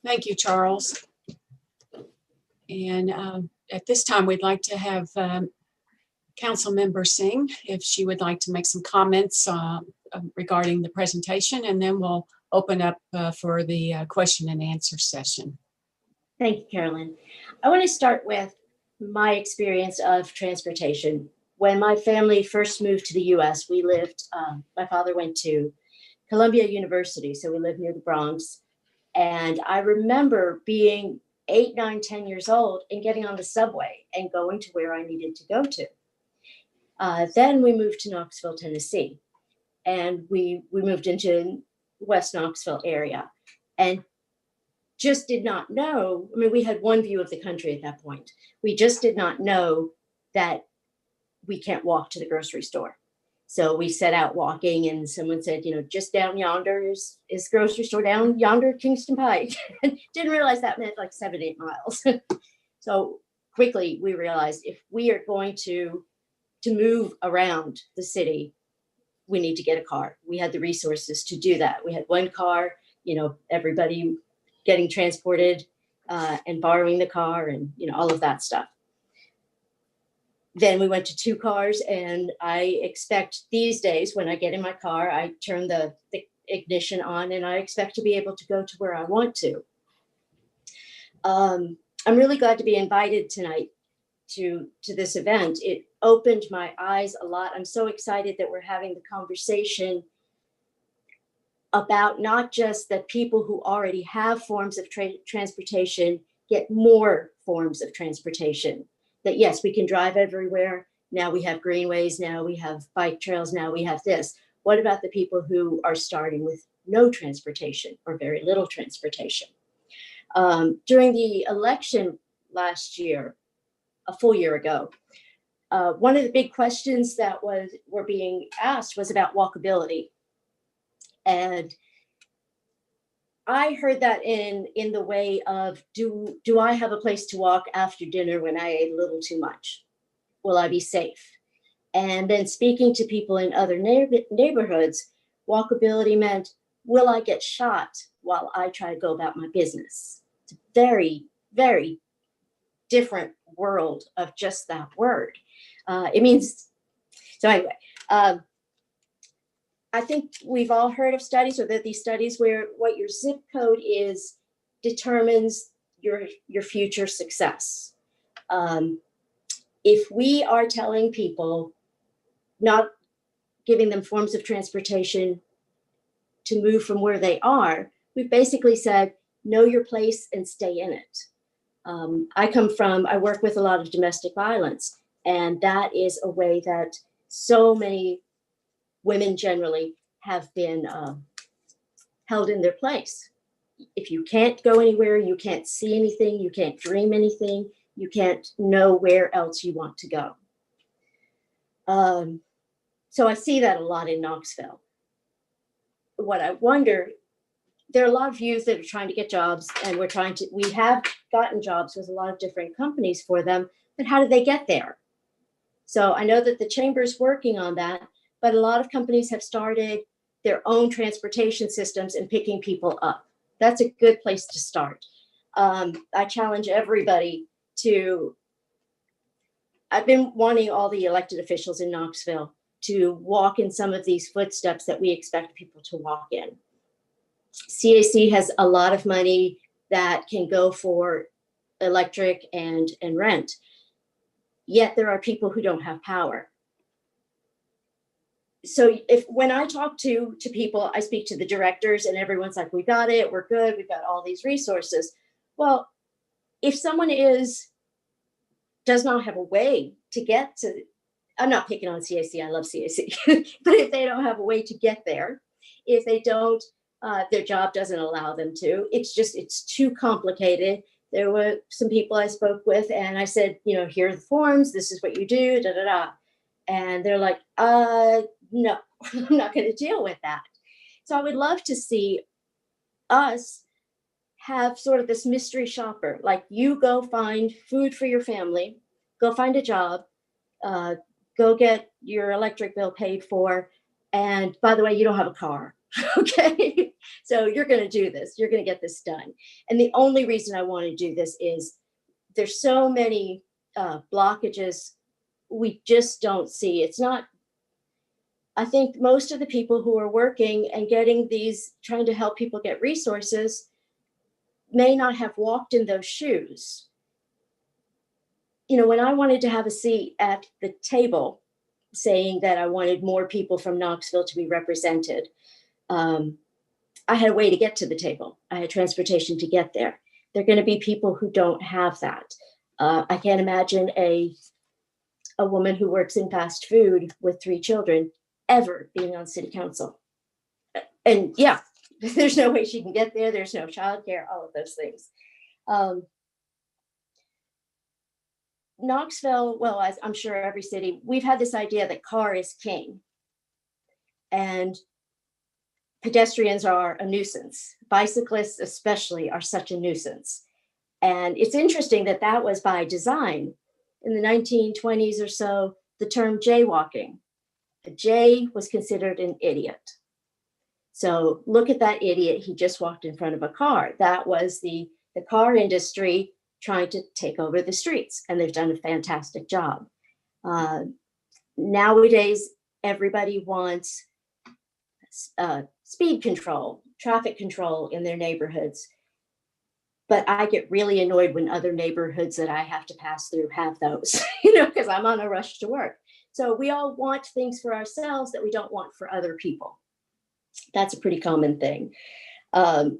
Thank you, Charles. And at this time, we'd like to have Councilmember Singh, if she would like to make some comments regarding the presentation, and then we'll open up for the question and answer session. Thank you, Carolyn. I want to start with my experience of transportation. When my family first moved to the US, we lived, my father went to Columbia University, so we lived near the Bronx. And I remember being 8, 9, 10 years old and getting on the subway and going to where I needed to go to. Then we moved to Knoxville, Tennessee, and we moved into West Knoxville area and just did not know. I mean, we had one view of the country at that point. We just did not know that we can't walk to the grocery store. So we set out walking, and someone said, you know, just down yonder is grocery store, down yonder, Kingston Pike. Didn't realize that meant like 7, 8 miles. So quickly we realized if we are going to move around the city, we need to get a car. We had the resources to do that. We had one car, you know, everybody getting transported and borrowing the car and, you know, all of that stuff. Then we went to 2 cars, and I expect these days when I get in my car, I turn the ignition on and I expect to be able to go to where I want to. I'm really glad to be invited tonight to this event. It opened my eyes a lot. I'm so excited that we're having the conversation about not just that people who already have forms of transportation get more forms of transportation. That yes, we can drive everywhere. Now we have greenways, now we have bike trails, now we have this. What about the people who are starting with no transportation or very little transportation? During the election last year, a full year ago, one of the big questions that were being asked was about walkability. And I heard that in the way of, do I have a place to walk after dinner when I ate a little too much? Will I be safe? And then speaking to people in other neighborhoods, walkability meant, will I get shot while I try to go about my business? It's a very, very different world of just that word. It means, so anyway, I think we've all heard of studies, or that these studies where what your zip code is determines your future success. If we are telling people, not giving them forms of transportation to move from where they are, we've basically said, know your place and stay in it. I work with a lot of domestic violence, and that is a way that so many women generally have been held in their place. If you can't go anywhere, you can't see anything, you can't dream anything, you can't know where else you want to go. So I see that a lot in Knoxville. What I wonder, there are a lot of youth that are trying to get jobs, and we have gotten jobs with a lot of different companies for them, but how do they get there? So I know that the chamber's working on that, but a lot of companies have started their own transportation systems and picking people up. That's a good place to start. I challenge everybody I've been wanting all the elected officials in Knoxville to walk in some of these footsteps that we expect people to walk in. CAC has a lot of money that can go for electric and rent, yet there are people who don't have power. So when I talk to people, I speak to the directors and everyone's like, we got it, we're good, we've got all these resources. Well, if someone does not have a way to get to, I'm not picking on CAC, I love CAC, but if they don't have a way to get there, if they don't, their job doesn't allow them to, it's too complicated. There were some people I spoke with and I said, here are the forms, this is what you do, da, da, da. And they're like, no, I'm not going to deal with that. So I would love to see us have sort of this mystery shopper, like you go find food for your family, go find a job, go get your electric bill paid for. And by the way, you don't have a car. Okay. So you're going to do this. You're going to get this done. And the only reason I want to do this is there's so many blockages we just don't see. It's not, I think most of the people who are working and trying to help people get resources may not have walked in those shoes. When I wanted to have a seat at the table saying that I wanted more people from Knoxville to be represented, I had a way to get to the table. I had transportation to get there. There are going to be people who don't have that. I can't imagine a woman who works in fast food with 3 children ever being on city council. And yeah, there's no way she can get there. There's no childcare, all of those things. Knoxville, well, as I'm sure every city, we've had this idea that car is king. And pedestrians are a nuisance. Bicyclists especially are such a nuisance. And it's interesting that was by design. In the 1920s or so, the term jaywalking. A jay was considered an idiot. So look at that idiot, he just walked in front of a car. That was the car industry trying to take over the streets, and they've done a fantastic job. Nowadays, everybody wants speed control, traffic control in their neighborhoods. But I get really annoyed when other neighborhoods that I have to pass through have those, because I'm on a rush to work. So we all want things for ourselves that we don't want for other people. That's a pretty common thing. I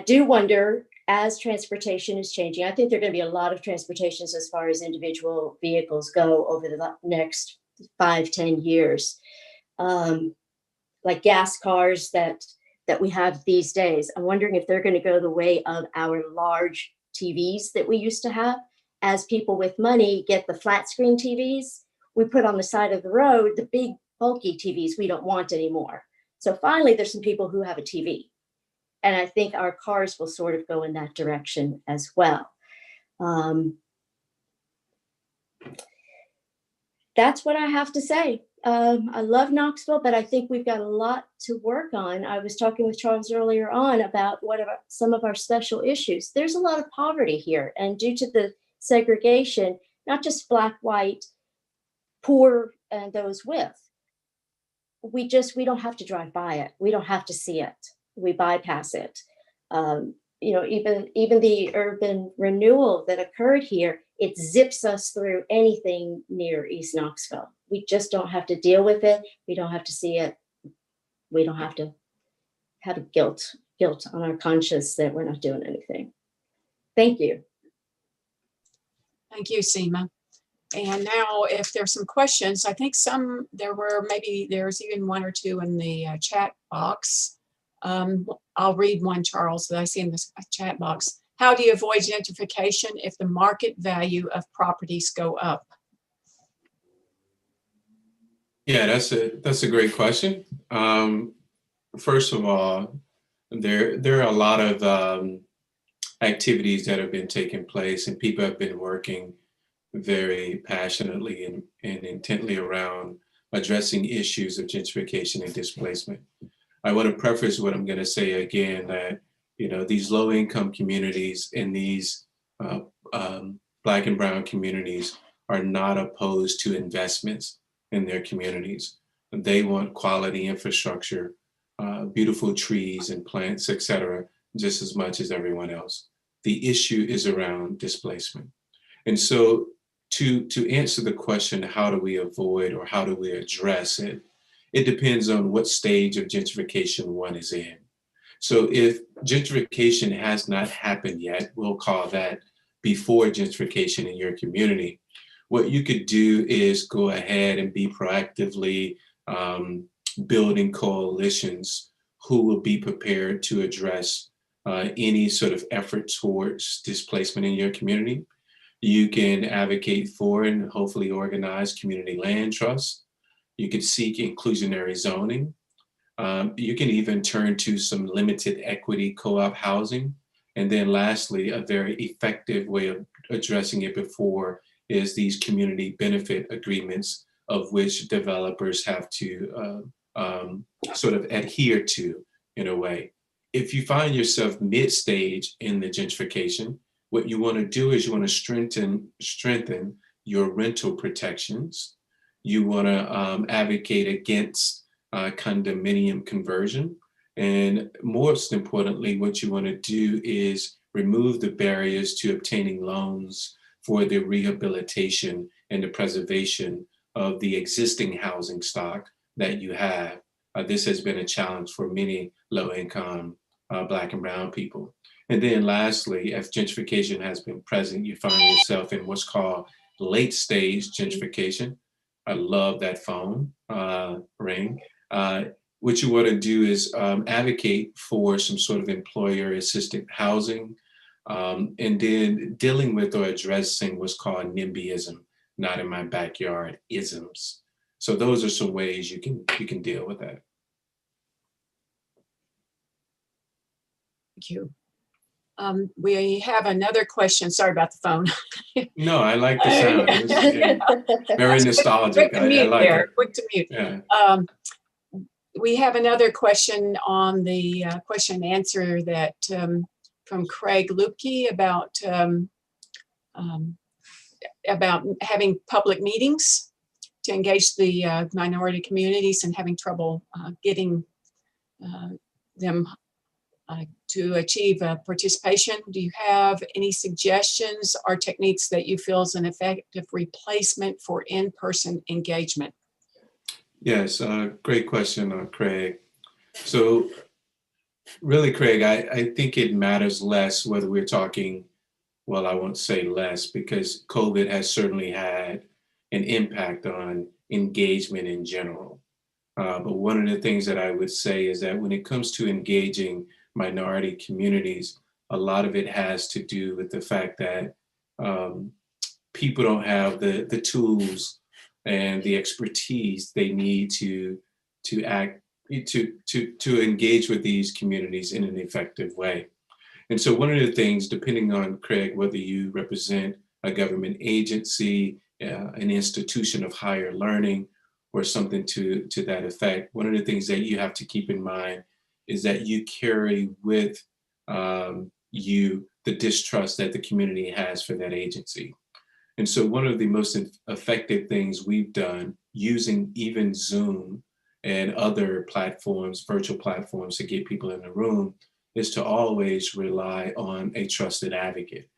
do wonder, as transportation is changing, I think there are going to be a lot of transportations as far as individual vehicles go over the next 5-10 years. Like gas cars that we have these days. I'm wondering if they're going to go the way of our large TVs that we used to have. As people with money get the flat screen TVs, we put on the side of the road, the big bulky TVs we don't want anymore. So finally, there's some people who have a TV. And I think our cars will sort of go in that direction as well. That's what I have to say. I love Knoxville, but I think we've got a lot to work on. I was talking with Charles earlier on about some of our special issues. There's a lot of poverty here, and due to the segregation, not just Black, white, poor, and those with, we don't have to drive by it. We don't have to see it. We bypass it. Even the urban renewal that occurred here, it zips us through anything near East Knoxville. We just don't have to deal with it. We don't have to see it. We don't have to have guilt on our conscience that we're not doing anything. Thank you. Thank you, Seema. And now if there's some questions, I think there's even 1 or 2 in the chat box. I'll read one, Charles, that I see in this chat box. How do you avoid gentrification if the market value of properties go up? Yeah, that's a great question. First of all, there are a lot of activities that have been taking place, and people have been working very passionately and intently around addressing issues of gentrification and displacement. I want to preface what I'm going to say again, that these low-income communities and these Black and brown communities are not opposed to investments in their communities. They want quality infrastructure, beautiful trees and plants, etc., just as much as everyone else. The issue is around displacement. And so to answer the question, how do we avoid or how do we address it? It depends on what stage of gentrification one is in. So if gentrification has not happened yet, we'll call that before gentrification in your community. What you could do is go ahead and be proactively building coalitions who will be prepared to address any sort of effort towards displacement in your community. You can advocate for and hopefully organize community land trusts. You could seek inclusionary zoning. You can even turn to some limited equity co-op housing. And then lastly, a very effective way of addressing it before is these community benefit agreements of which developers have to sort of adhere to in a way. If you find yourself mid-stage in the gentrification, what you want to do is you want to strengthen your rental protections. You want to advocate against condominium conversion. And most importantly, what you want to do is remove the barriers to obtaining loans for the rehabilitation and the preservation of the existing housing stock that you have. This has been a challenge for many low-income Black and Brown people. And then lastly, if gentrification has been present, you find yourself in what's called late stage gentrification. I love that phone ring. What you want to do is advocate for some sort of employer assisted housing, and then dealing with or addressing what's called NIMBYism, not in my backyard isms. So those are some ways you can deal with that. Thank you. We have another question. Sorry about the phone. No, I like the sound. It's very nostalgic. Quick to mute I like there. it. Quick to mute. Yeah. We have another question on the question and answer that from Craig Lupke about having public meetings to engage the minority communities and having trouble getting them to achieve participation. Do you have any suggestions or techniques that you feel is an effective replacement for in-person engagement? Yes, great question, Craig. So really, Craig, I think it matters less whether we're talking, well, I won't say less because COVID has certainly had an impact on engagement in general. But one of the things that I would say is that when it comes to engaging minority communities, a lot of it has to do with the fact that people don't have the tools and the expertise they need to engage with these communities in an effective way. And so one of the things, depending on, Craig, whether you represent a government agency, an institution of higher learning, or something to that effect, one of the things that you have to keep in mind is that you carry with you the distrust that the community has for that agency. And so one of the most effective things we've done using even Zoom and other platforms, virtual platforms to get people in the room, is to always rely on a trusted advocate,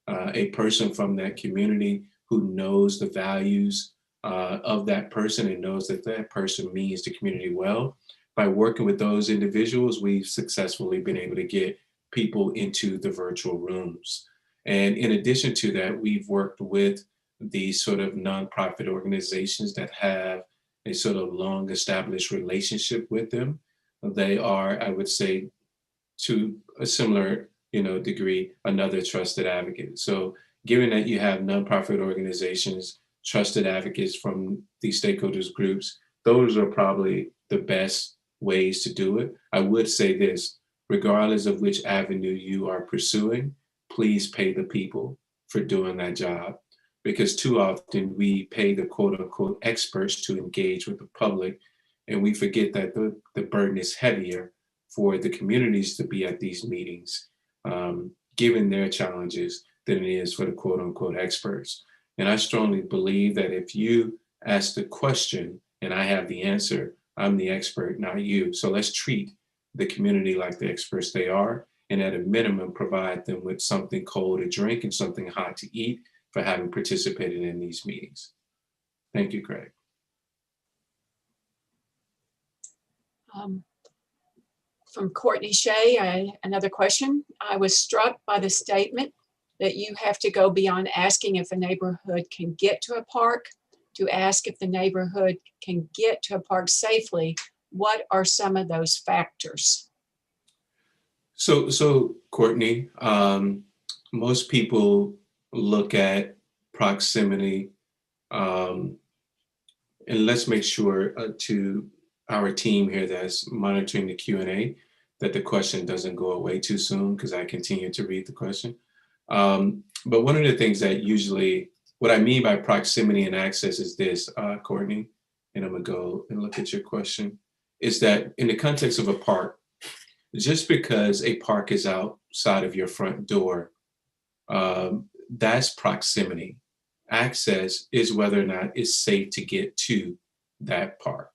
a person from that community who knows the values of that person and knows that that person means the community well. By working with those individuals, we've successfully been able to get people into the virtual rooms. And in addition to that, we've worked with these sort of nonprofit organizations that have a sort of long established relationship with them. They are, I would say, to a similar degree, another trusted advocate. So given that you have nonprofit organizations, trusted advocates from these stakeholders groups, those are probably the best ways to do it. I would say this, regardless of which avenue you are pursuing, please pay the people for doing that job. Because too often we pay the quote unquote experts to engage with the public, and we forget that the burden is heavier for the communities to be at these meetings, given their challenges, than it is for the quote unquote experts. And I strongly believe that if you ask the question and I have the answer, I'm the expert, not you. So let's treat the community like the experts they are, and at a minimum, provide them with something cold to drink and something hot to eat for having participated in these meetings. Thank you, Craig. From Courtney Shea, another question. I was struck by the statement that you have to go beyond asking if a neighborhood can get to a park to ask if the neighborhood can get to a park safely. What are some of those factors? So Courtney, most people look at proximity, and let's make sure to our team here that's monitoring the Q&A that the question doesn't go away too soon, because I continue to read the question. But one of the things that usually, what I mean by proximity and access is this, Courtney, and I'm gonna go and look at your question, is that in the context of a park, just because a park is outside of your front door, that's proximity. Access is whether or not it's safe to get to that park.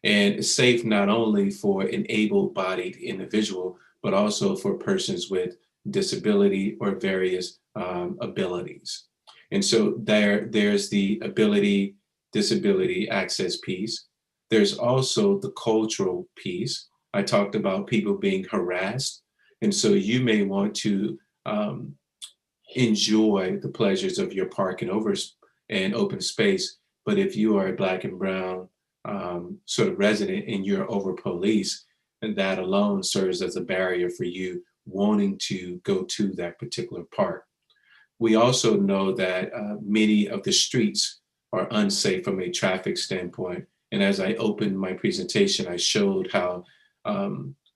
And it's safe not only for an able-bodied individual, but also for persons with disability or various abilities. And so there's the ability, disability, access piece. There's also the cultural piece. I talked about people being harassed. And so you may want to enjoy the pleasures of your park and open space. But if you are a Black and brown sort of resident and you're over police, and that alone serves as a barrier for you wanting to go to that particular park. We also know that many of the streets are unsafe from a traffic standpoint. And as I opened my presentation, I showed how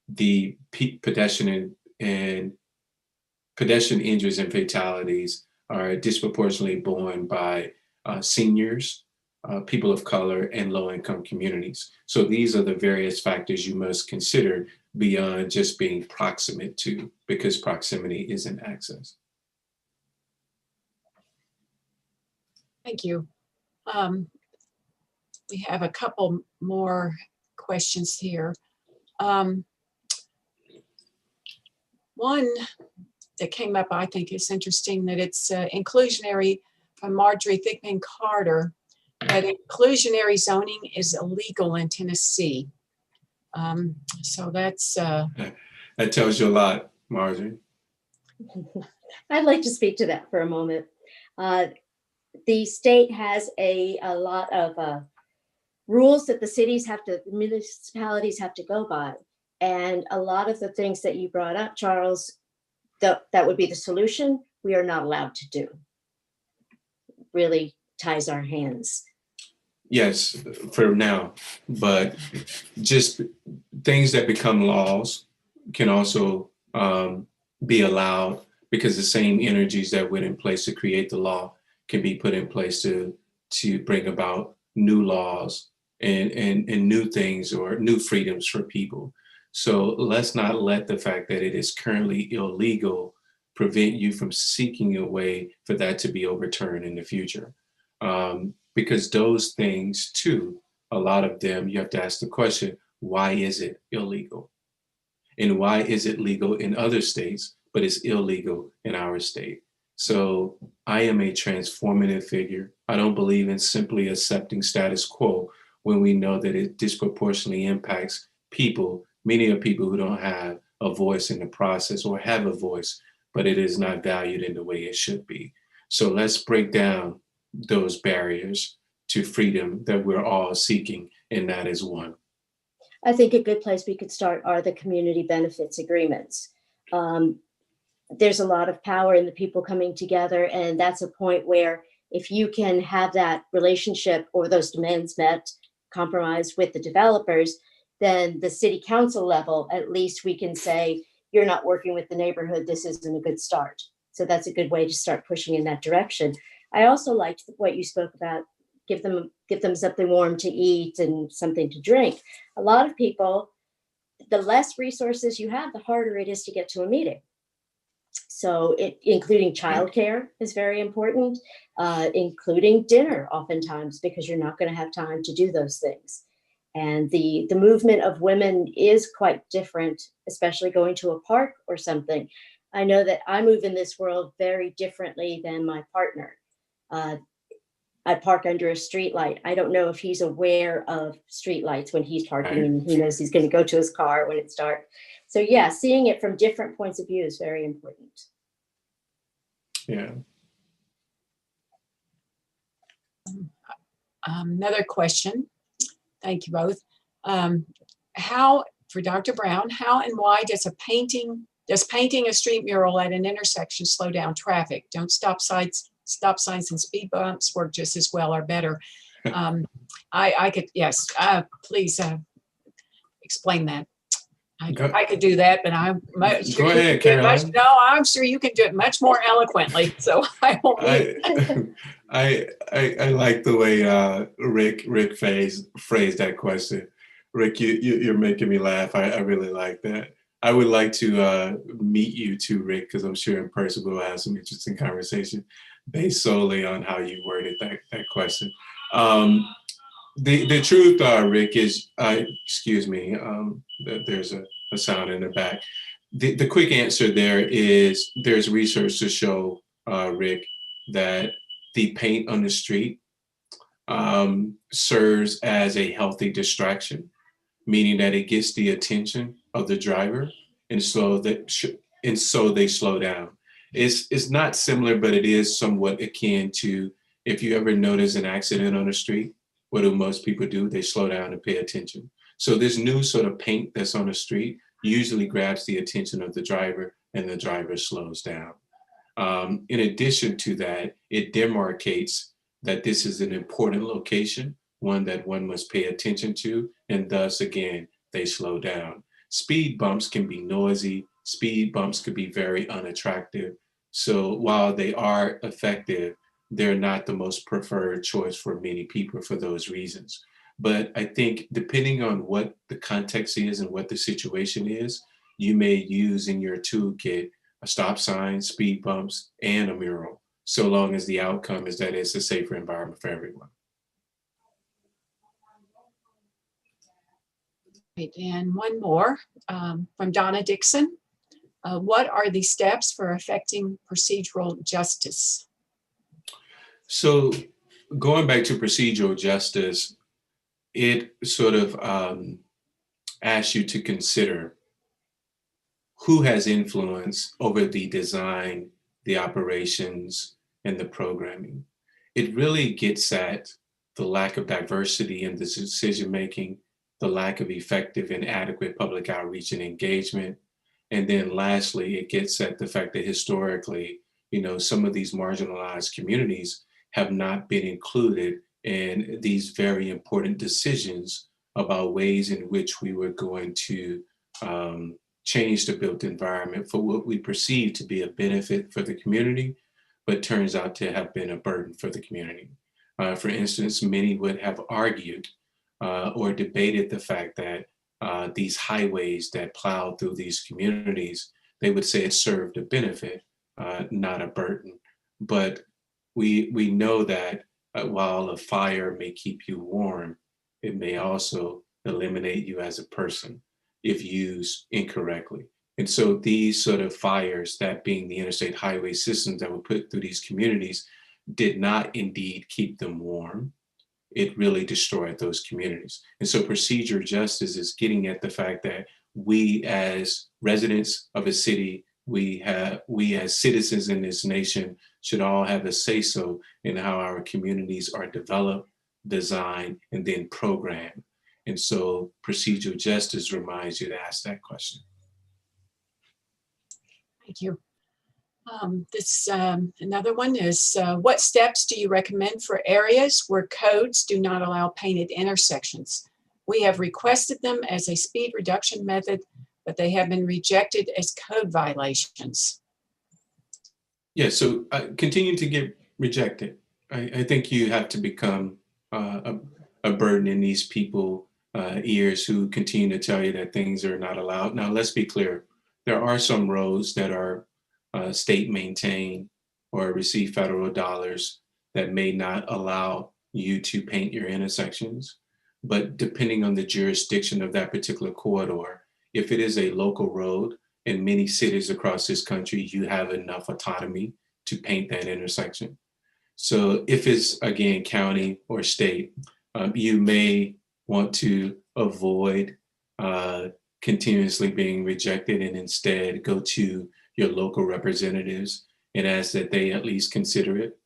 the pedestrian injuries and fatalities are disproportionately borne by seniors, people of color, and low-income communities. So these are the various factors you must consider beyond just being proximate to, because proximity isn't access. Thank you. We have a couple more questions here. One that came up, I think is interesting, that it's inclusionary, from Marjorie Thigpen Carter, that inclusionary zoning is illegal in Tennessee. So that's... That tells you a lot, Marjorie. I'd like to speak to that for a moment. The state has a lot of rules that the municipalities have to go by. And a lot of the things that you brought up, Charles, that would be the solution, we are not allowed to do. Really ties our hands. Yes, for now, but just things that become laws can also be allowed, because the same energies that went in place to create the law can be put in place to bring about new laws and new things or new freedoms for people. So let's not let the fact that it is currently illegal prevent you from seeking a way for that to be overturned in the future. Because those things too, a lot of them, you have to ask the question, why is it illegal? And why is it legal in other states, but it's illegal in our state? So I am a transformative figure. I don't believe in simply accepting status quo when we know that it disproportionately impacts people, many of people who don't have a voice in the process, or have a voice, but it is not valued in the way it should be. So let's break down those barriers to freedom that we're all seeking, and that is one. I think a good place we could start are the community benefits agreements. There's a lot of power in the people coming together, and that's a point where if you can have that relationship or those demands met, compromise with the developers, then the city council level, at least we can say, you're not working with the neighborhood, this isn't a good start. So that's a good way to start pushing in that direction. I also liked what you spoke about, give them something warm to eat and something to drink. A lot of people, the less resources you have, the harder it is to get to a meeting. So including childcare is very important, including dinner oftentimes, because you're not going to have time to do those things. And the movement of women is quite different, especially going to a park or something. I know that I move in this world very differently than my partner. I park under a street light. I don't know if he's aware of street lights when he's parking, Right. and he knows he's going to go to his car when it's dark. So yeah, seeing it from different points of view is very important. Yeah. Another question. Thank you both. For Dr. Brown, how and why does painting a street mural at an intersection slow down traffic? Don't stop signs and speed bumps work just as well or better? I could, yes, please explain that. I could do that, but I'm much Go ahead, Caroline. no, I'm sure you can do it much more eloquently. So I won't. I like the way Rick phrased that question. Rick, you're making me laugh. I really like that. I would like to meet you too, Rick, because I'm sure in person we'll have some interesting conversation based solely on how you worded that question. The truth, Rick, is, excuse me, there's a sound in the back. The quick answer there is there's research to show, Rick, that the paint on the street serves as a healthy distraction, meaning that it gets the attention of the driver, and so they slow down. It's not similar, but it is somewhat akin to if you ever notice an accident on the street. What do most people do? They slow down and pay attention. So this new sort of paint that's on the street usually grabs the attention of the driver, and the driver slows down. In addition to that, it demarcates that this is an important location, one that one must pay attention to, and thus, again, they slow down. Speed bumps can be noisy. Speed bumps could be very unattractive. So while they are effective, they're not the most preferred choice for many people for those reasons. But I think depending on what the context is and what the situation is, you may use in your toolkit a stop sign, speed bumps, and a mural, so long as the outcome is that it's a safer environment for everyone. Right, and one more from Donna Dixon. What are the steps for affecting procedural justice? So going back to procedural justice, it sort of asks you to consider who has influence over the design, the operations, and the programming. It really gets at the lack of diversity in the decision-making, the lack of effective and adequate public outreach and engagement. And then lastly, it gets at the fact that historically, some of these marginalized communities have not been included in these very important decisions about ways in which we were going to change the built environment for what we perceive to be a benefit for the community, but turns out to have been a burden for the community. For instance, many would have argued or debated the fact that these highways that plow through these communities, they would say it served a benefit, not a burden. But we know that while a fire may keep you warm, it may also eliminate you as a person if used incorrectly. And so these sort of fires, that being the interstate highway systems that were put through these communities, did not indeed keep them warm. It really destroyed those communities. And so procedural justice is getting at the fact that we as residents of a city, we as citizens in this nation should all have a say-so in how our communities are developed, designed, and then programmed. And so procedural justice reminds you to ask that question. Thank you. Another one is, what steps do you recommend for areas where codes do not allow painted intersections? We have requested them as a speed reduction method, but they have been rejected as code violations. Yeah, so continue to get rejected. I think you have to become a burden in these people's ears who continue to tell you that things are not allowed. Now, let's be clear. There are some roads that are state maintain or receive federal dollars that may not allow you to paint your intersections. But depending on the jurisdiction of that particular corridor, if it is a local road in many cities across this country, you have enough autonomy to paint that intersection. So if it's, again, county or state, you may want to avoid continuously being rejected and instead go to your local representatives and ask that they at least consider it.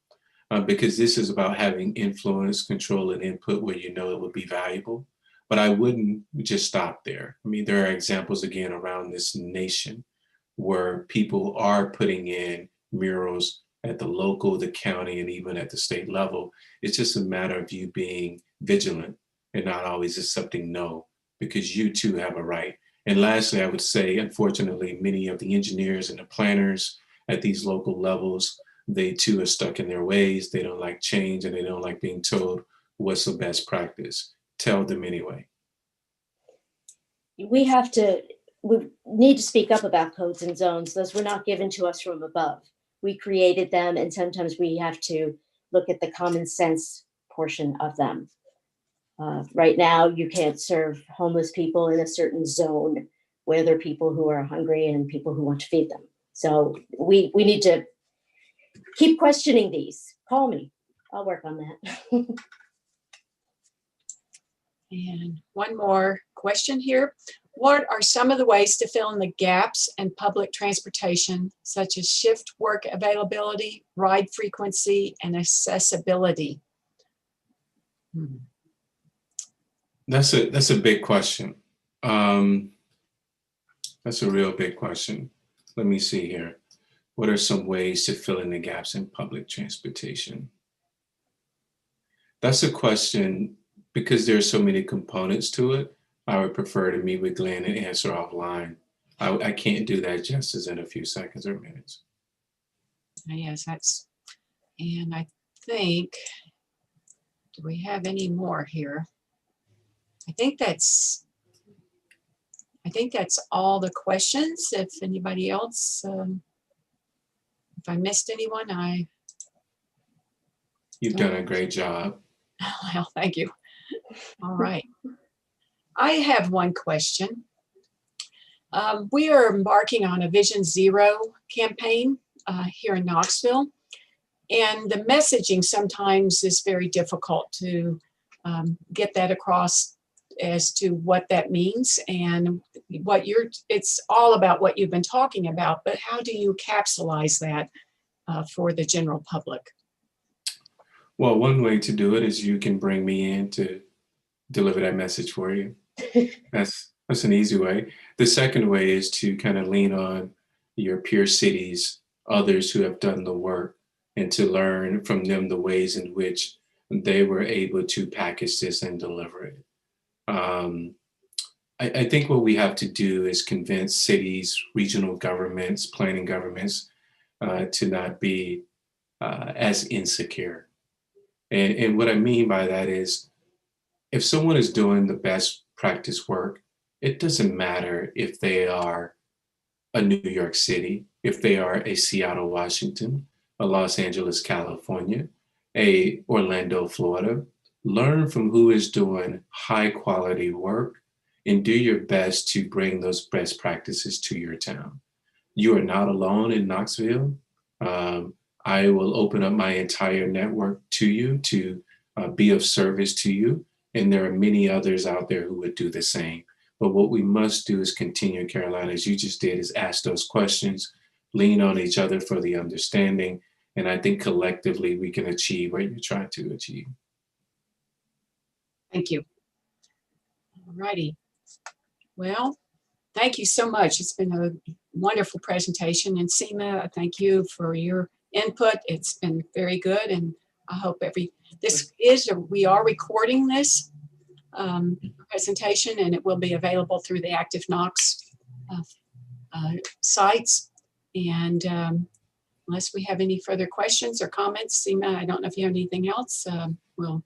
Because this is about having influence, control, and input where you know it would be valuable. But I wouldn't just stop there. I mean, there are examples, again, around this nation where people are putting in murals at the local, the county, and even at the state level. It's just a matter of you being vigilant and not always accepting no, because you too have a right. And lastly, I would say, unfortunately, many of the engineers and the planners at these local levels, they too are stuck in their ways. They don't like change and they don't like being told what's the best practice. Tell them anyway. We need to speak up about codes and zones. Those were not given to us from above. We created them, and sometimes we have to look at the common sense portion of them. Right now, you can't serve homeless people in a certain zone where there are people who are hungry and people who want to feed them. So we need to keep questioning these. Call me. I'll work on that. And one more question here. What are some of the ways to fill in the gaps in public transportation, such as shift work availability, ride frequency, and accessibility? That's a big question. That's a real big question. Let me see here. What are some ways to fill in the gaps in public transportation? That's a question, because there are so many components to it. I would prefer to meet with Glenn and answer offline. I can't do that justice in a few seconds or minutes. Yes, and I think, do we have any more here? I think that's all the questions. If anybody else, if I missed anyone, You've done a great job. Well, thank you. All right. I have one question. We are embarking on a Vision Zero campaign here in Knoxville, and the messaging sometimes is very difficult to get that across as to what that means and it's all about what you've been talking about, but how do you capsulize that for the general public? Well, one way to do it is you can bring me in to deliver that message for you. That's an easy way. The second way is to kind of lean on your peer cities, others who have done the work, and to learn from them the ways in which they were able to package this and deliver it. I think what we have to do is convince cities, regional governments, planning governments to not be as insecure. And what I mean by that is, if someone is doing the best practice work, it doesn't matter if they are a New York City, if they are a Seattle, Washington, a Los Angeles, California, a Orlando, Florida. Learn from who is doing high quality work and do your best to bring those best practices to your town. You are not alone in Knoxville. I will open up my entire network to you to be of service to you. And there are many others out there who would do the same. But what we must do is continue, Caroline, as you just did, is ask those questions, lean on each other for the understanding. And I think collectively we can achieve what you're trying to achieve. Thank you. All righty. Well, thank you so much. It's been a wonderful presentation. And Seema, thank you for your input. It's been very good. And I hope we are recording this presentation, and it will be available through the Active Knox sites. And unless we have any further questions or comments, Seema, I don't know if you have anything else, we'll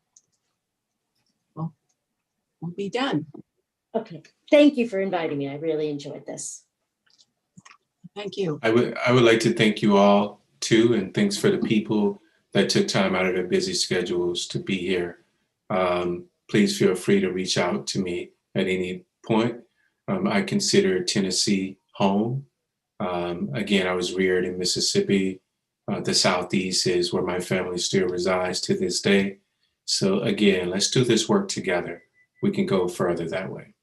be done. Okay. Thank you for inviting me. I really enjoyed this. Thank you. I would like to thank you all too, and thanks for the people that took time out of their busy schedules to be here. Please feel free to reach out to me at any point. I consider Tennessee home. Again, I was reared in Mississippi. The Southeast is where my family still resides to this day. So again, let's do this work together. We can go further that way.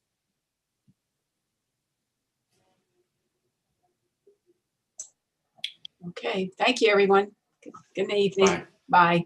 Okay. Thank you, everyone. Good evening. Bye. Bye.